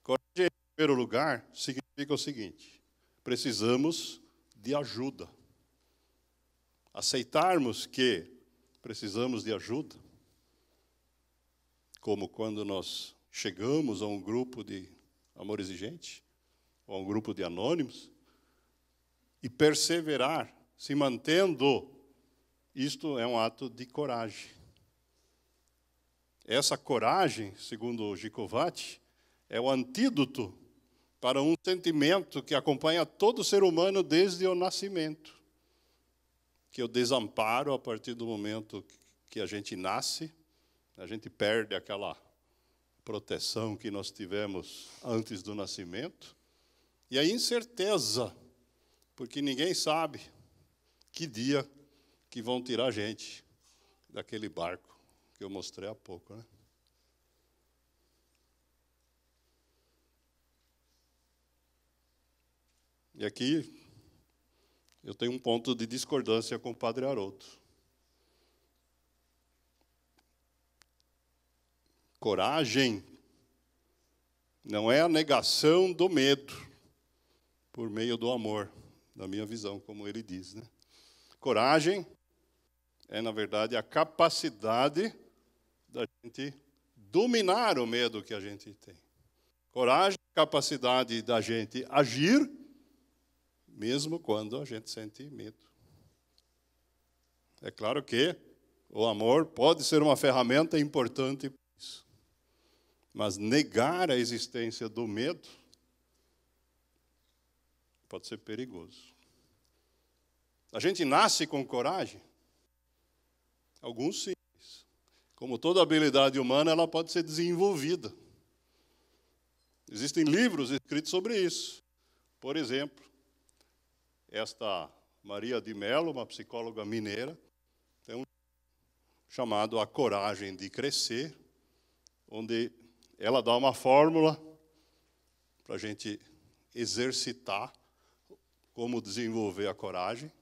Coragem, em primeiro lugar, significa o seguinte: precisamos de ajuda. Aceitarmos que precisamos de ajuda, como quando nós chegamos a um grupo de amor exigente, ou a um grupo de anônimos, e perseverar, se mantendo, isto é um ato de coragem. Essa coragem, segundo o Gicovati, é o antídoto para um sentimento que acompanha todo ser humano desde o nascimento, que é o desamparo. A partir do momento que a gente nasce, a gente perde aquela proteção que nós tivemos antes do nascimento, e a incerteza, porque ninguém sabe que dia que vão tirar a gente daquele barco que eu mostrei há pouco, né? E aqui eu tenho um ponto de discordância com o Padre Haroldo. Coragem não é a negação do medo por meio do amor, na minha visão, como ele diz, né? Coragem é, na verdade, a capacidade da gente dominar o medo que a gente tem. Coragem é a capacidade da gente agir, mesmo quando a gente sente medo. É claro que o amor pode ser uma ferramenta importante para isso, mas negar a existência do medo pode ser perigoso. A gente nasce com coragem? Alguns sim. Como toda habilidade humana, ela pode ser desenvolvida. Existem livros escritos sobre isso. Por exemplo, esta Maria de Mello, uma psicóloga mineira, tem um livro chamado A Coragem de Crescer, onde ela dá uma fórmula para a gente exercitar como desenvolver a coragem.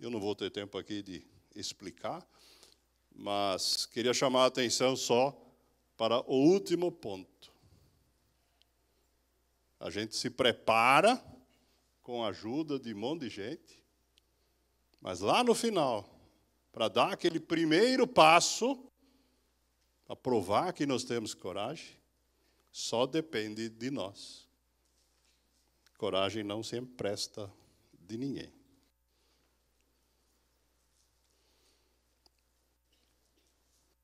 Eu não vou ter tempo aqui de explicar, mas queria chamar a atenção só para o último ponto. A gente se prepara com a ajuda de um monte de gente, mas lá no final, para dar aquele primeiro passo, para provar que nós temos coragem, só depende de nós. Coragem não se empresta de ninguém.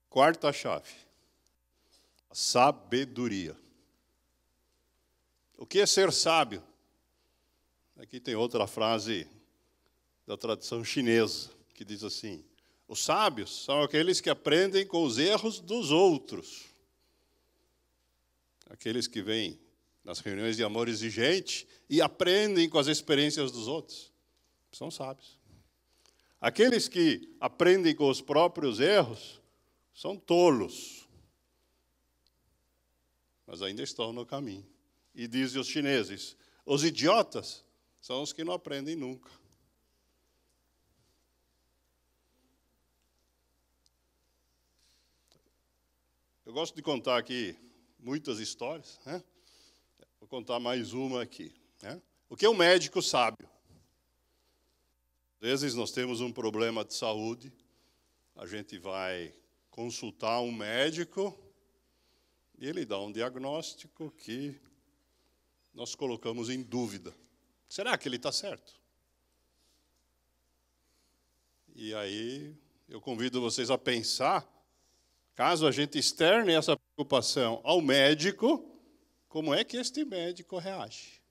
Quarta chave, a sabedoria. O que é ser sábio? Aqui tem outra frase da tradição chinesa, que diz assim: os sábios são aqueles que aprendem com os erros dos outros. Aqueles que vêm nas reuniões de amor exigente e aprendem com as experiências dos outros. São sábios. Aqueles que aprendem com os próprios erros são tolos, mas ainda estão no caminho. E dizem os chineses, os idiotas são os que não aprendem nunca. Eu gosto de contar aqui muitas histórias, né? Vou contar mais uma aqui, né? O que é um médico sábio? Às vezes nós temos um problema de saúde, a gente vai consultar um médico e ele dá um diagnóstico que nós colocamos em dúvida. Será que ele está certo? E aí eu convido vocês a pensar, caso a gente externe essa preocupação ao médico, como é que este médico reage?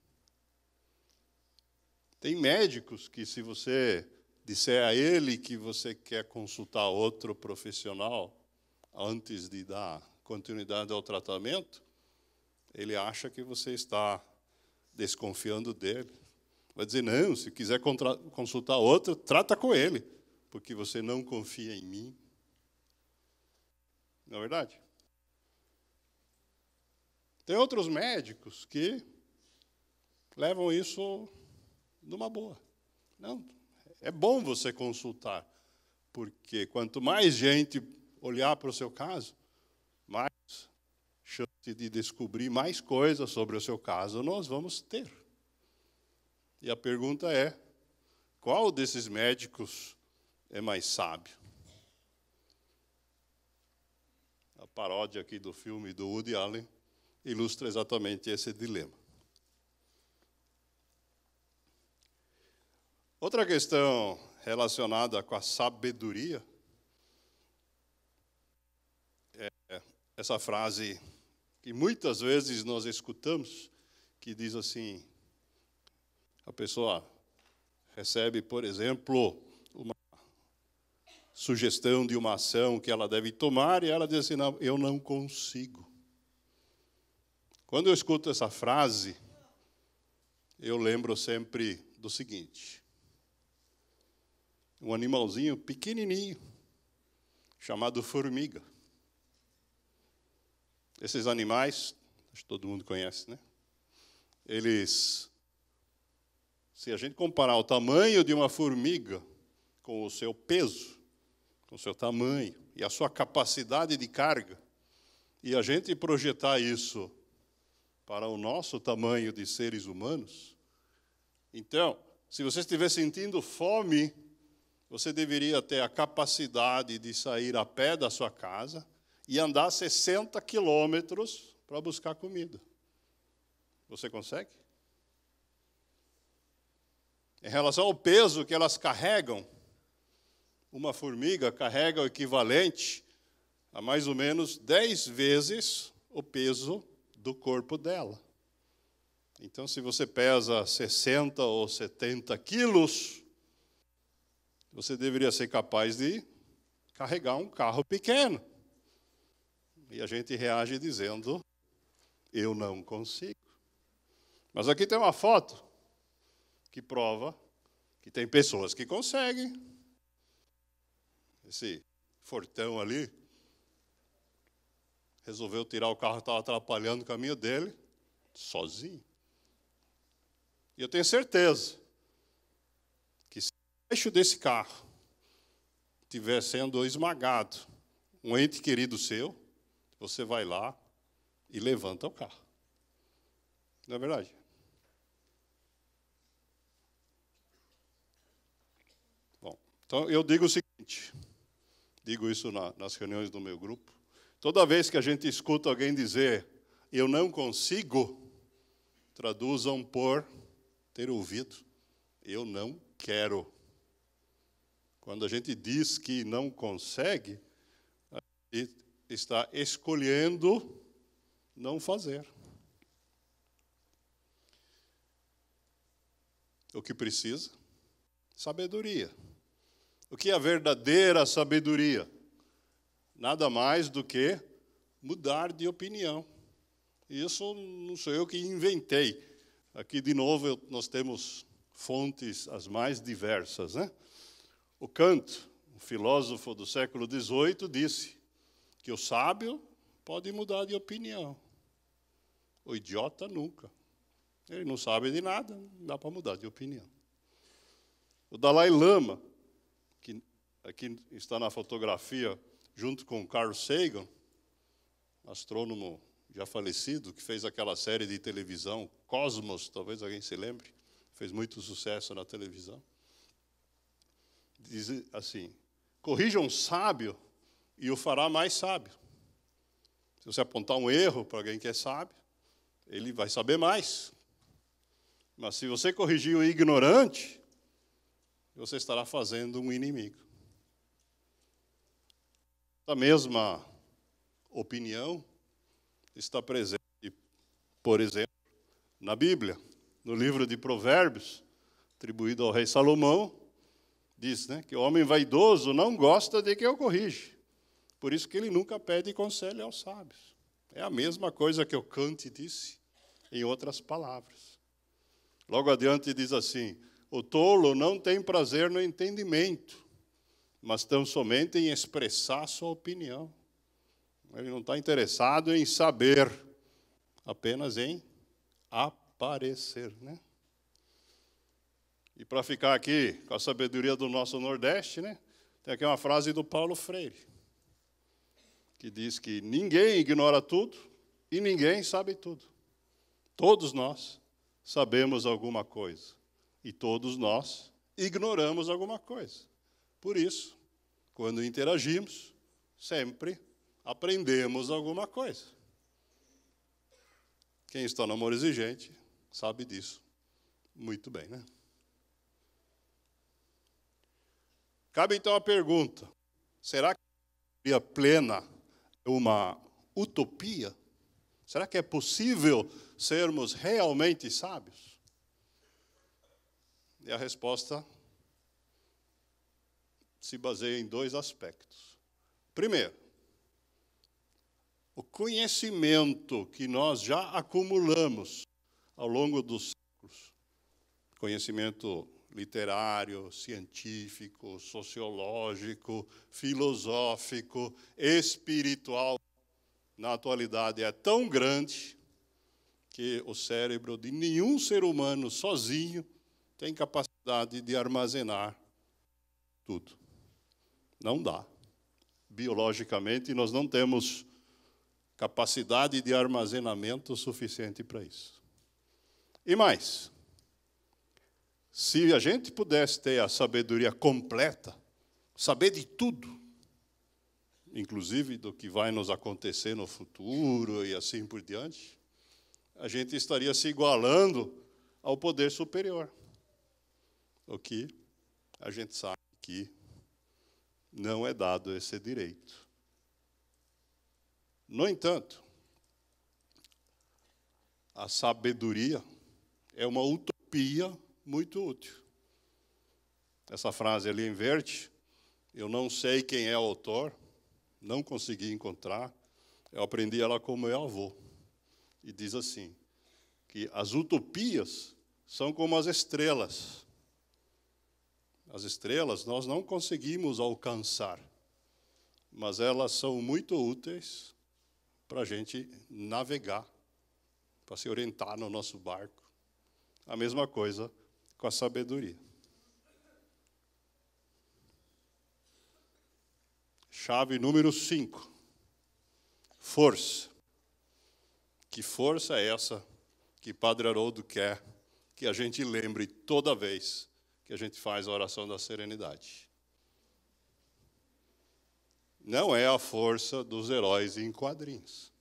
Tem médicos que, se você disser a ele que você quer consultar outro profissional antes de dar continuidade ao tratamento, ele acha que você está desconfiando dele. Vai dizer, não, se quiser consultar outro, trata com ele, porque você não confia em mim. Não é verdade? Tem outros médicos que levam isso numa boa. Não, é bom você consultar, porque quanto mais gente olhar para o seu caso, mais chance de descobrir mais coisas sobre o seu caso nós vamos ter. E a pergunta é, qual desses médicos é mais sábio? A paródia aqui do filme do Woody Allen ilustra exatamente esse dilema. Outra questão relacionada com a sabedoria é essa frase que muitas vezes nós escutamos, que diz assim, a pessoa recebe, por exemplo, uma sugestão de uma ação que ela deve tomar e ela diz assim, não, eu não consigo. Quando eu escuto essa frase, eu lembro sempre do seguinte: um animalzinho pequenininho, chamado formiga. Esses animais, acho que todo mundo conhece, né? Eles, se a gente comparar o tamanho de uma formiga com o seu peso, com o seu tamanho e a sua capacidade de carga, e a gente projetar isso para o nosso tamanho de seres humanos, então, se você estiver sentindo fome, você deveria ter a capacidade de sair a pé da sua casa e andar 60 quilômetros para buscar comida. Você consegue? Em relação ao peso que elas carregam, uma formiga carrega o equivalente a mais ou menos 10 vezes o peso do corpo dela. Então, se você pesa 60 ou 70 quilos, você deveria ser capaz de carregar um carro pequeno. E a gente reage dizendo, eu não consigo. Mas aqui tem uma foto que prova que tem pessoas que conseguem. Esse fortão ali resolveu tirar o carro que estava atrapalhando o caminho dele, sozinho. E eu tenho certeza que se o eixo desse carro estiver sendo esmagado, um ente querido seu, você vai lá e levanta o carro. Não é verdade? Bom, então eu digo o seguinte, digo isso nas reuniões do meu grupo, toda vez que a gente escuta alguém dizer, eu não consigo, traduzam por ter ouvido. Eu não quero. Quando a gente diz que não consegue, a gente está escolhendo não fazer. O que precisa? Sabedoria. O que é a verdadeira sabedoria? Nada mais do que mudar de opinião. Isso não sou eu que inventei. Aqui, de novo, nós temos fontes as mais diversas, né? O Kant, um filósofo do século XVIII, disse que o sábio pode mudar de opinião. O idiota nunca. Ele não sabe de nada, não dá para mudar de opinião. O Dalai Lama, que aqui está na fotografia, junto com Carl Sagan, astrônomo já falecido, que fez aquela série de televisão, Cosmos, talvez alguém se lembre, fez muito sucesso na televisão. Diz assim: corrija um sábio e o fará mais sábio. Se você apontar um erro para alguém que é sábio, ele vai saber mais. Mas se você corrigir o ignorante, você estará fazendo um inimigo. A mesma opinião está presente, por exemplo, na Bíblia, no livro de Provérbios, atribuído ao rei Salomão, diz, né, que o homem vaidoso não gosta de que eu corrija. Por isso que ele nunca pede conselho aos sábios. É a mesma coisa que o Kant disse, em outras palavras. Logo adiante diz assim: o tolo não tem prazer no entendimento, mas tão somente em expressar sua opinião. Ele não está interessado em saber, apenas em aparecer, né? E para ficar aqui com a sabedoria do nosso Nordeste, né, tem aqui uma frase do Paulo Freire, que diz que ninguém ignora tudo e ninguém sabe tudo. Todos nós sabemos alguma coisa e todos nós ignoramos alguma coisa. Por isso, quando interagimos, sempre aprendemos alguma coisa. Quem está no amor exigente sabe disso muito bem, né? Cabe então a pergunta: será que a sabedoria plena é uma utopia? Será que é possível sermos realmente sábios? E a resposta se baseia em dois aspectos. Primeiro, o conhecimento que nós já acumulamos ao longo dos séculos, conhecimento literário, científico, sociológico, filosófico, espiritual, na atualidade é tão grande que o cérebro de nenhum ser humano sozinho tem capacidade de armazenar tudo. Não dá. Biologicamente, nós não temos capacidade de armazenamento suficiente para isso. E mais, se a gente pudesse ter a sabedoria completa, saber de tudo, inclusive do que vai nos acontecer no futuro e assim por diante, a gente estaria se igualando ao poder superior. O que a gente sabe que não é dado esse direito. No entanto, a sabedoria é uma utopia muito útil. Essa frase ali em verde, eu não sei quem é o autor, não consegui encontrar, eu aprendi ela com meu avô. E diz assim, que as utopias são como as estrelas. As estrelas nós não conseguimos alcançar, mas elas são muito úteis para a gente navegar, para se orientar no nosso barco. A mesma coisa com a sabedoria. Chave número 5. Força. Que força é essa que Padre Haroldo quer que a gente lembre toda vez que a gente faz a oração da serenidade? Não é a força dos heróis em quadrinhos.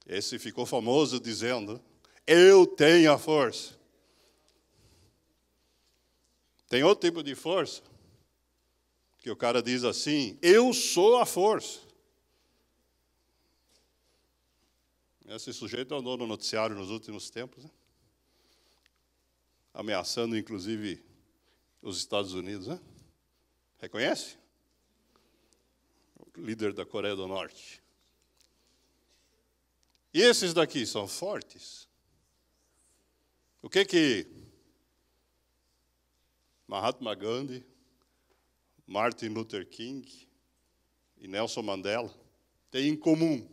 Esse ficou famoso dizendo: eu tenho a força. Tem outro tipo de força, que o cara diz assim: eu sou a força. Esse sujeito andou no noticiário nos últimos tempos, né? Ameaçando, inclusive, os Estados Unidos. Né? Reconhece? O líder da Coreia do Norte. E esses daqui são fortes? O que Mahatma Gandhi, Martin Luther King e Nelson Mandela têm em comum?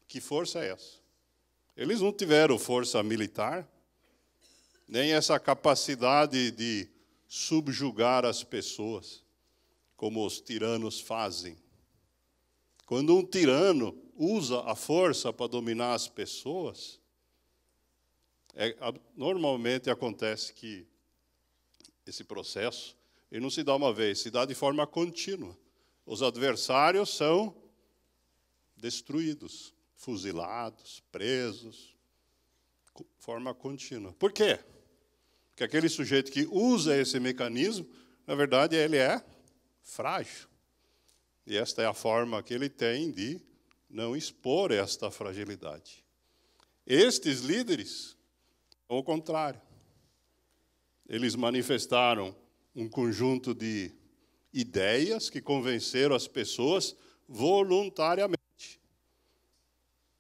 Que força é essa? Eles não tiveram força militar, nem essa capacidade de subjugar as pessoas, como os tiranos fazem. Quando um tirano usa a força para dominar as pessoas, normalmente acontece que esse processo ele não se dá uma vez, se dá de forma contínua. Os adversários são destruídos, fuzilados, presos, de forma contínua. Por quê? Porque aquele sujeito que usa esse mecanismo, na verdade, ele é frágil. E esta é a forma que ele tem de não expor esta fragilidade. Estes líderes, ao contrário, eles manifestaram um conjunto de ideias que convenceram as pessoas voluntariamente.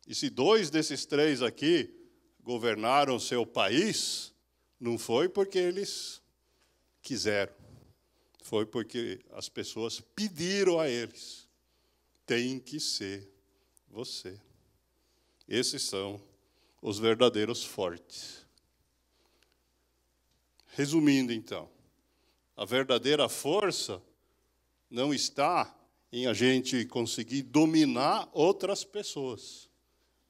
E se 2 desses 3 aqui governaram seu país, não foi porque eles quiseram, foi porque as pessoas pediram a eles. Tem que ser você. Esses são os verdadeiros fortes. Resumindo, então, a verdadeira força não está em a gente conseguir dominar outras pessoas,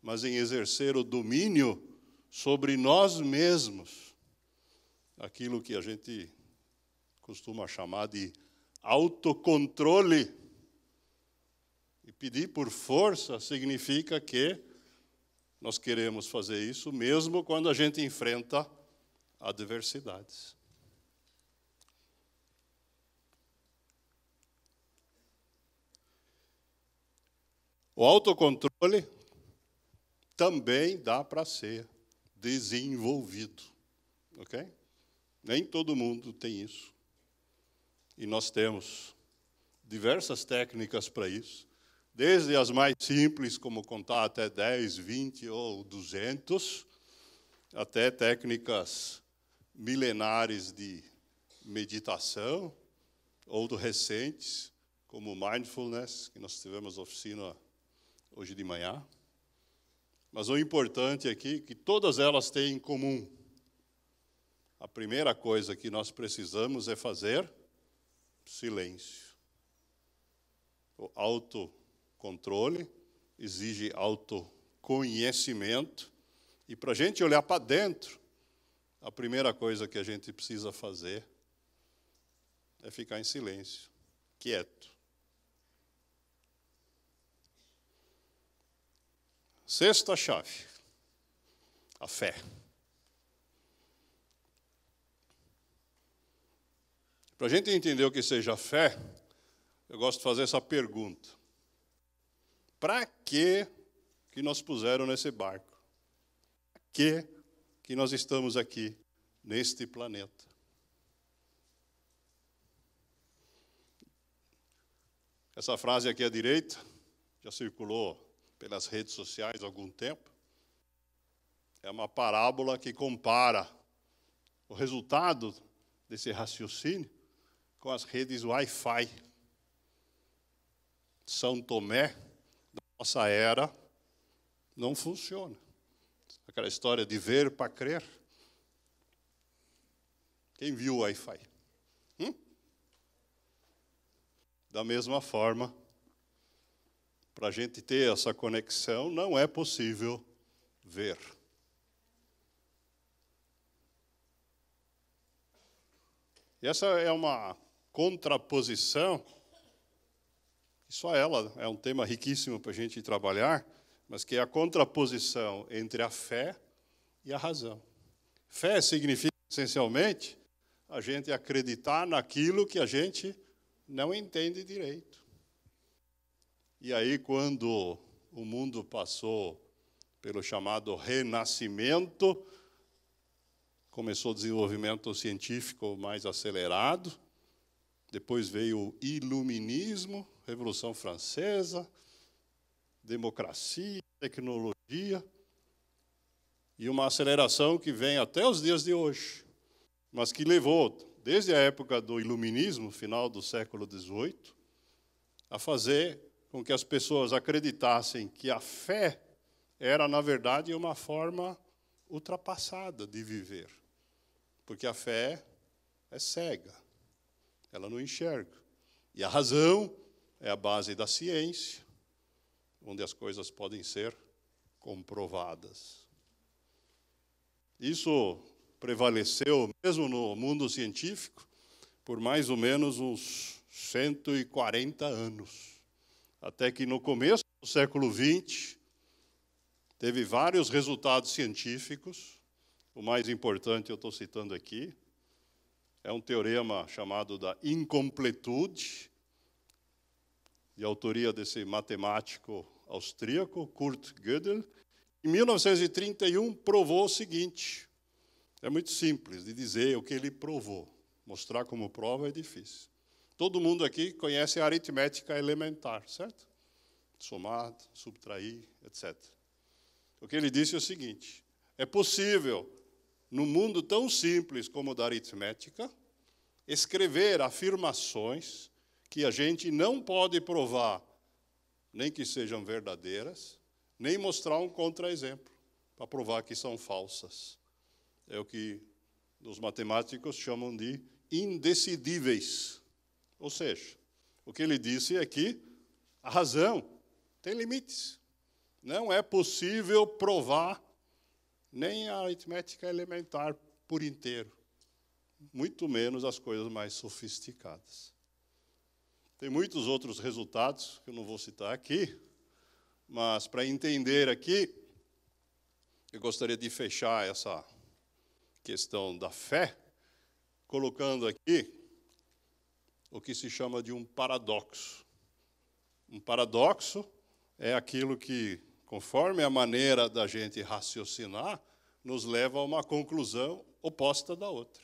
mas em exercer o domínio sobre nós mesmos. Aquilo que a gente costuma chamar de autocontrole. E pedir por força significa que nós queremos fazer isso mesmo quando a gente enfrenta adversidades. O autocontrole também dá para ser desenvolvido, ok? Nem todo mundo tem isso. E nós temos diversas técnicas para isso, desde as mais simples, como contar até 10, 20 ou 200, até técnicas milenares de meditação, ou recentes, como mindfulness, que nós tivemos oficina hoje de manhã. Mas o importante aqui é que todas elas têm em comum. A primeira coisa que nós precisamos é fazer silêncio. O autocontrole exige autoconhecimento. E para a gente olhar para dentro, a primeira coisa que a gente precisa fazer é ficar em silêncio, quieto. Sexta chave, a fé. Para a gente entender o que seja fé, eu gosto de fazer essa pergunta. Para que nos puseram nesse barco? Para que nós estamos aqui, neste planeta? Essa frase aqui à direita já circulou pelas redes sociais há algum tempo. É uma parábola que compara o resultado desse raciocínio com as redes Wi-Fi. São Tomé, da nossa era, não funciona. Aquela história de ver para crer. Quem viu o Wi-Fi? Da mesma forma, para a gente ter essa conexão, não é possível ver. E essa é uma contraposição, só ela é um tema riquíssimo para a gente trabalhar, mas que é a contraposição entre a fé e a razão. Fé significa, essencialmente, a gente acreditar naquilo que a gente não entende direito. E aí, quando o mundo passou pelo chamado Renascimento, começou o desenvolvimento científico mais acelerado, depois veio o Iluminismo, Revolução Francesa, democracia, tecnologia, e uma aceleração que vem até os dias de hoje, mas que levou, desde a época do Iluminismo, final do século XVIII, a fazer com que as pessoas acreditassem que a fé era, na verdade, uma forma ultrapassada de viver. Porque a fé é cega, ela não enxerga. E a razão é a base da ciência, onde as coisas podem ser comprovadas. Isso prevaleceu, mesmo no mundo científico, por mais ou menos uns 140 anos. Até que no começo do século XX, teve vários resultados científicos. O mais importante, eu estou citando aqui, é um teorema chamado da incompletude, de autoria desse matemático austríaco, Kurt Gödel. Em 1931, provou o seguinte. É muito simples de dizer o que ele provou. Mostrar como prova é difícil. Todo mundo aqui conhece a aritmética elementar, certo? Somar, subtrair, etc. O que ele disse é o seguinte: é possível, num mundo tão simples como o da aritmética, escrever afirmações que a gente não pode provar, nem que sejam verdadeiras, nem mostrar um contra-exemplo para provar que são falsas. É o que os matemáticos chamam de indecidíveis. Ou seja, o que ele disse é que a razão tem limites. Não é possível provar nem a aritmética elementar por inteiro, muito menos as coisas mais sofisticadas. Tem muitos outros resultados que eu não vou citar aqui, mas para entender aqui, eu gostaria de fechar essa questão da fé, colocando aqui o que se chama de um paradoxo. Um paradoxo é aquilo que, conforme a maneira da gente raciocinar, nos leva a uma conclusão oposta da outra.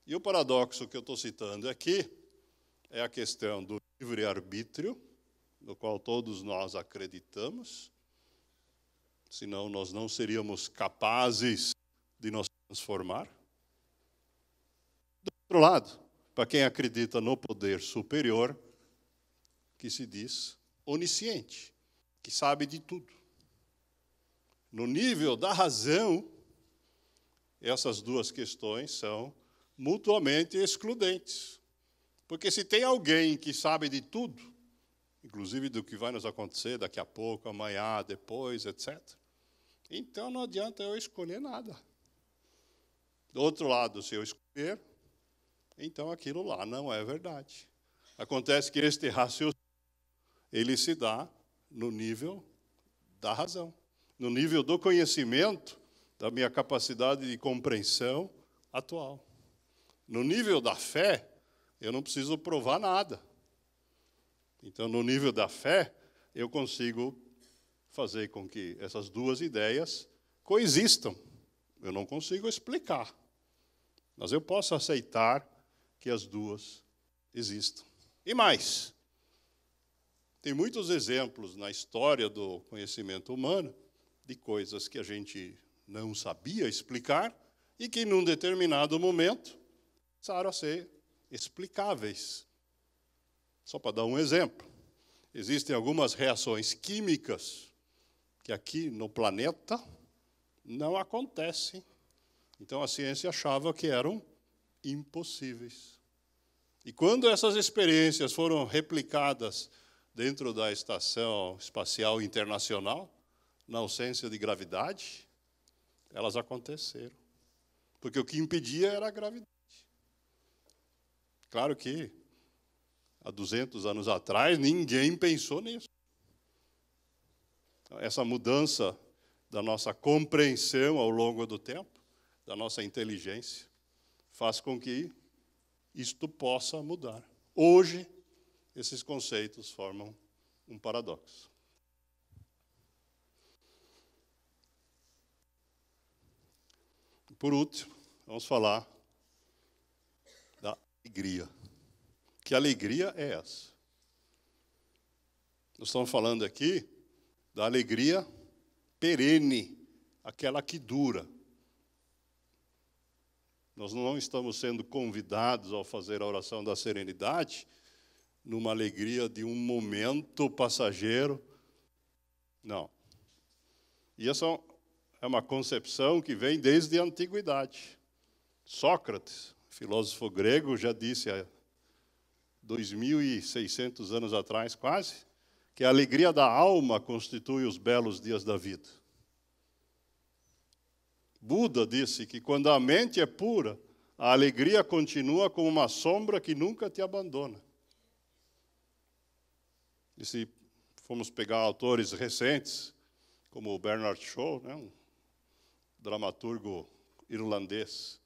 E o paradoxo que eu estou citando aqui é a questão do livre-arbítrio, no qual todos nós acreditamos, senão nós não seríamos capazes de nos transformar. Do outro lado, para quem acredita no poder superior, que se diz onisciente, que sabe de tudo. No nível da razão, essas duas questões são mutuamente excludentes. Porque se tem alguém que sabe de tudo, inclusive do que vai nos acontecer daqui a pouco, amanhã, depois, etc., então não adianta eu escolher nada. Do outro lado, se eu escolher, então aquilo lá não é verdade. Acontece que este raciocínio, ele se dá no nível da razão, no nível do conhecimento, da minha capacidade de compreensão atual. No nível da fé, eu não preciso provar nada. Então, no nível da fé, eu consigo fazer com que essas duas ideias coexistam. Eu não consigo explicar, mas eu posso aceitar que as duas existam. E mais, tem muitos exemplos na história do conhecimento humano de coisas que a gente não sabia explicar e que, num determinado momento, passaram a ser explicáveis. Só para dar um exemplo, existem algumas reações químicas que aqui no planeta não acontecem. Então a ciência achava que eram impossíveis. E quando essas experiências foram replicadas dentro da Estação Espacial Internacional, na ausência de gravidade, elas aconteceram. Porque o que impedia era a gravidade. Claro que, há 200 anos atrás, ninguém pensou nisso. Essa mudança da nossa compreensão ao longo do tempo, da nossa inteligência, faz com que isto possa mudar. Hoje, esses conceitos formam um paradoxo. Por último, vamos falar da alegria. Que alegria é essa? Nós estamos falando aqui da alegria perene, aquela que dura. Nós não estamos sendo convidados ao fazer a oração da serenidade numa alegria de um momento passageiro. Não. E essa é uma concepção que vem desde a antiguidade. Sócrates, filósofo grego, já disse há 2.600 anos atrás, quase, que a alegria da alma constitui os belos dias da vida. Buda disse que quando a mente é pura, a alegria continua como uma sombra que nunca te abandona. E se formos pegar autores recentes, como o Bernard Shaw, né, um dramaturgo irlandês,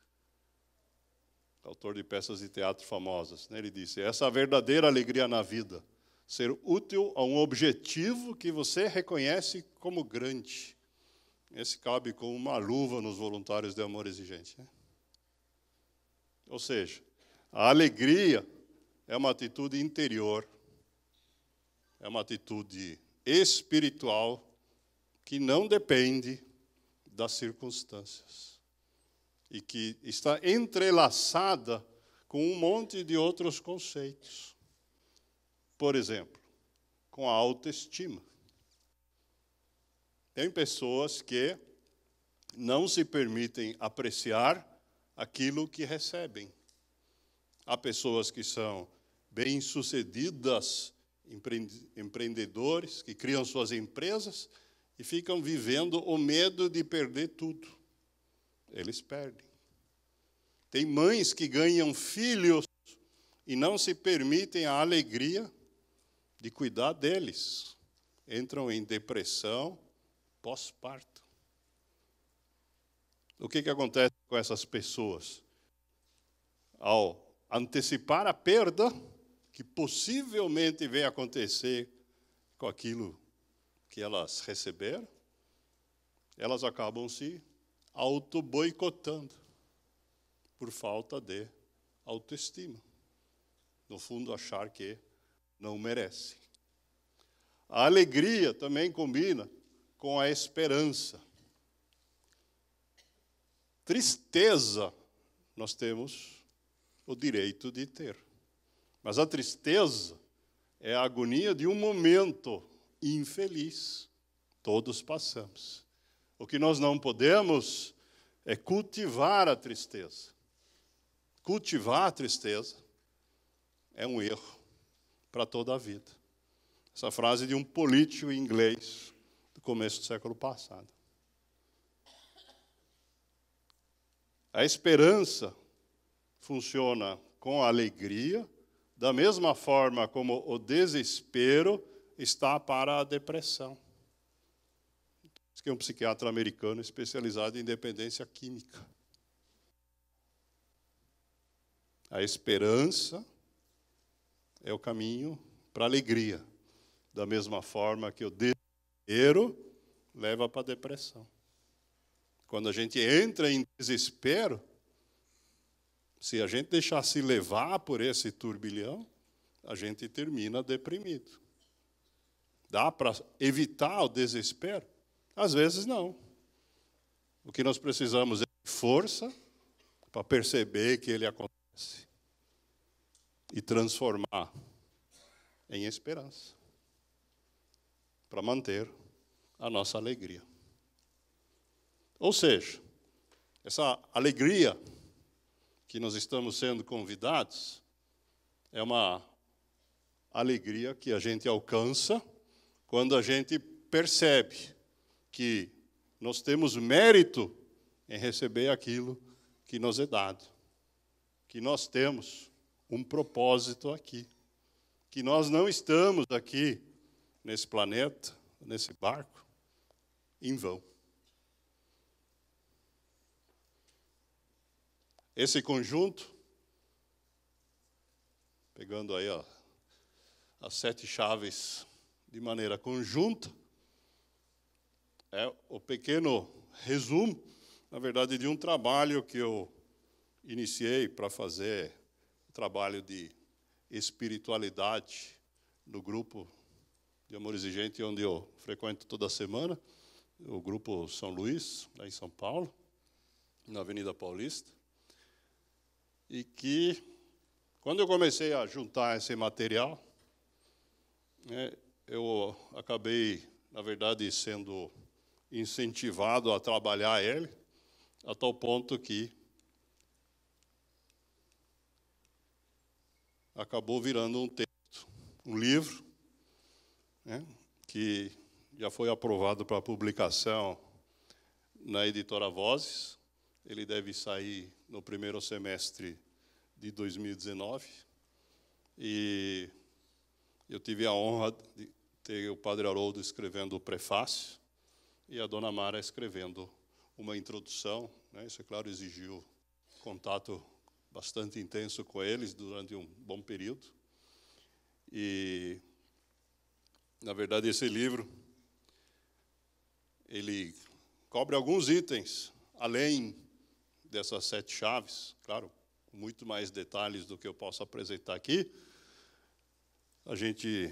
autor de peças de teatro famosas, né, ele disse: essa é a verdadeira alegria na vida, ser útil a um objetivo que você reconhece como grande. Esse cabe como uma luva nos voluntários de amor exigente. Né? Ou seja, a alegria é uma atitude interior, é uma atitude espiritual que não depende das circunstâncias e que está entrelaçada com um monte de outros conceitos. Por exemplo, com a autoestima. Tem pessoas que não se permitem apreciar aquilo que recebem. Há pessoas que são bem-sucedidas, empreendedores, que criam suas empresas e ficam vivendo o medo de perder tudo. Eles perdem. Tem mães que ganham filhos e não se permitem a alegria de cuidar deles. Entram em depressão pós-parto. O que acontece com essas pessoas? Ao antecipar a perda que possivelmente venha acontecer com aquilo que elas receberam, elas acabam se auto-boicotando por falta de autoestima. No fundo, achar que não merece. A alegria também combina com a esperança. Tristeza, nós temos o direito de ter. Mas a tristeza é a agonia de um momento infeliz. Todos passamos. O que nós não podemos é cultivar a tristeza. Cultivar a tristeza é um erro para toda a vida. Essa frase de um político inglês do começo do século passado. A esperança funciona com a alegria, da mesma forma como o desespero está para a depressão. Esse é um psiquiatra americano especializado em dependência química. A esperança é o caminho para a alegria, da mesma forma que o desespero leva para a depressão. Quando a gente entra em desespero, se a gente deixar se levar por esse turbilhão, a gente termina deprimido. Dá para evitar o desespero? Às vezes não. O que nós precisamos é de força para perceber que ele acontece e transformar em esperança para manter a nossa alegria. Ou seja, essa alegria que nós estamos sendo convidados é uma alegria que a gente alcança quando a gente percebe que nós temos mérito em receber aquilo que nos é dado, que nós temos um propósito aqui, que nós não estamos aqui nesse planeta, nesse barco, em vão. Esse conjunto, pegando aí as 7 chaves de maneira conjunta, é o pequeno resumo, na verdade, de um trabalho que eu iniciei para fazer o trabalho de espiritualidade no grupo de Amor Exigente, onde eu frequento toda semana, o grupo São Luís, lá em São Paulo, na Avenida Paulista. E que, quando eu comecei a juntar esse material, eu acabei, na verdade, sendo incentivado a trabalhar ele, a tal ponto que acabou virando um texto, um livro, que já foi aprovado para publicação na editora Vozes. Ele deve sair no primeiro semestre de 2019. E eu tive a honra de ter o Padre Haroldo escrevendo o prefácio e a Dona Mara escrevendo uma introdução. Isso, é claro, exigiu contato bastante intenso com eles durante um bom período. E, na verdade, esse livro, ele cobre alguns itens, além dessas 7 chaves, claro, com muito mais detalhes do que eu posso apresentar aqui. A gente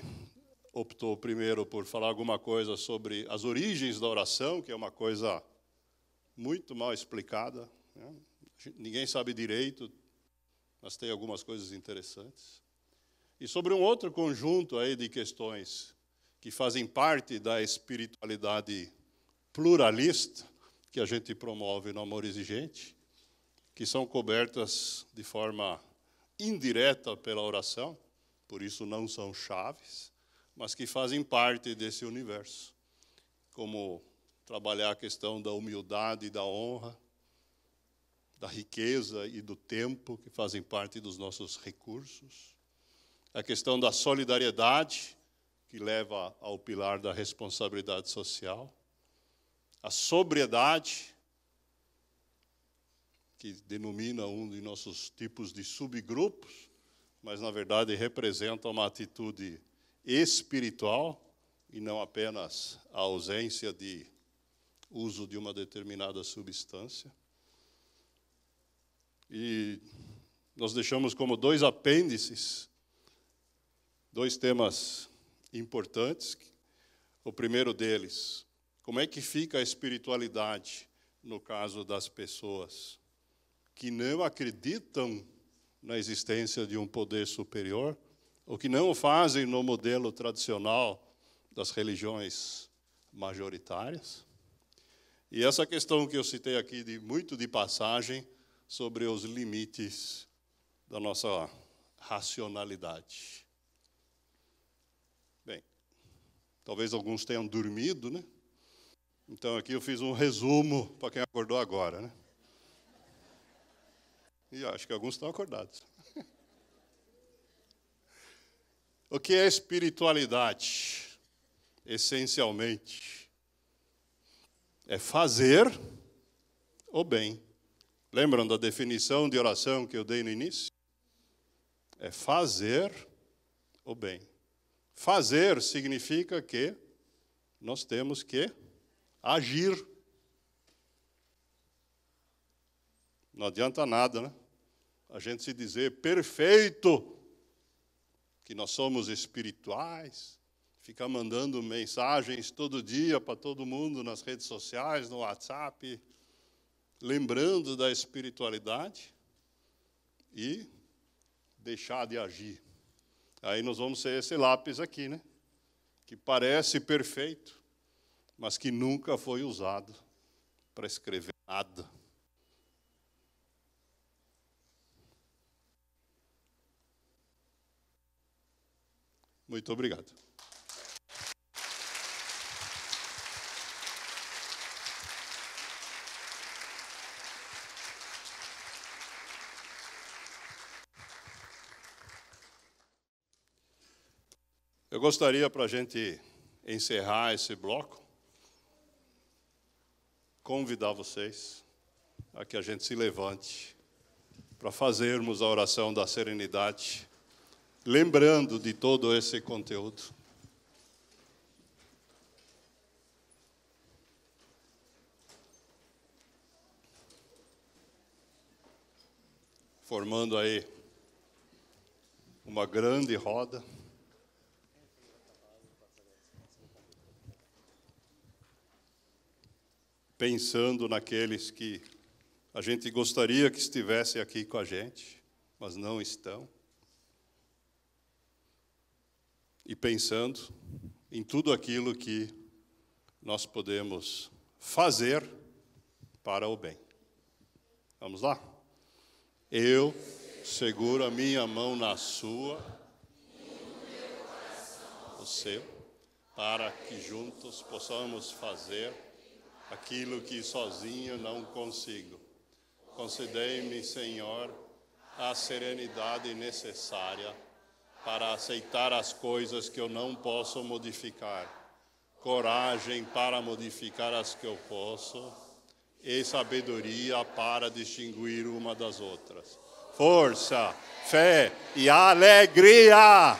optou primeiro por falar alguma coisa sobre as origens da oração, que é uma coisa muito mal explicada, Ninguém sabe direito, mas tem algumas coisas interessantes. E sobre um outro conjunto aí de questões que fazem parte da espiritualidade pluralista, que a gente promove no Amor Exigente, que são cobertas de forma indireta pela oração, por isso não são chaves, mas que fazem parte desse universo, como trabalhar a questão da humildade e da honra, da riqueza e do tempo, que fazem parte dos nossos recursos, a questão da solidariedade, que leva ao pilar da responsabilidade social, a sobriedade, que denomina um de nossos tipos de subgrupos, mas, na verdade, representa uma atitude espiritual e não apenas a ausência de uso de uma determinada substância. E nós deixamos como 2 apêndices, 2 temas importantes. O primeiro deles, como é que fica a espiritualidade no caso das pessoas que não acreditam na existência de um poder superior, ou que não o fazem no modelo tradicional das religiões majoritárias. E essa questão que eu citei aqui, muito de passagem, sobre os limites da nossa racionalidade. Bem, talvez alguns tenham dormido, né? Então aqui eu fiz um resumo para quem acordou agora, né? E acho que alguns estão acordados. O que é espiritualidade? Essencialmente, é fazer o bem. Lembram da definição de oração que eu dei no início? É fazer o bem. Fazer significa que nós temos que agir. Não adianta nada, né? A gente se dizer perfeito, que nós somos espirituais, ficar mandando mensagens todo dia para todo mundo nas redes sociais, no WhatsApp, lembrando da espiritualidade e deixar de agir. Aí nós vamos ser esse lápis aqui, né? Que parece perfeito, mas que nunca foi usado para escrever nada. Muito obrigado. Eu gostaria, para a gente encerrar esse bloco, convidar vocês a que a gente se levante para fazermos a oração da serenidade, lembrando de todo esse conteúdo. Formando aí uma grande roda. Pensando naqueles que a gente gostaria que estivessem aqui com a gente, mas não estão. E pensando em tudo aquilo que nós podemos fazer para o bem. Vamos lá? Eu seguro a minha mão na sua, o seu, para que juntos possamos fazer aquilo que sozinho não consigo. Concedei-me, Senhor, a serenidade necessária para aceitar as coisas que eu não posso modificar, coragem para modificar as que eu posso, e sabedoria para distinguir uma das outras. Força, fé e alegria!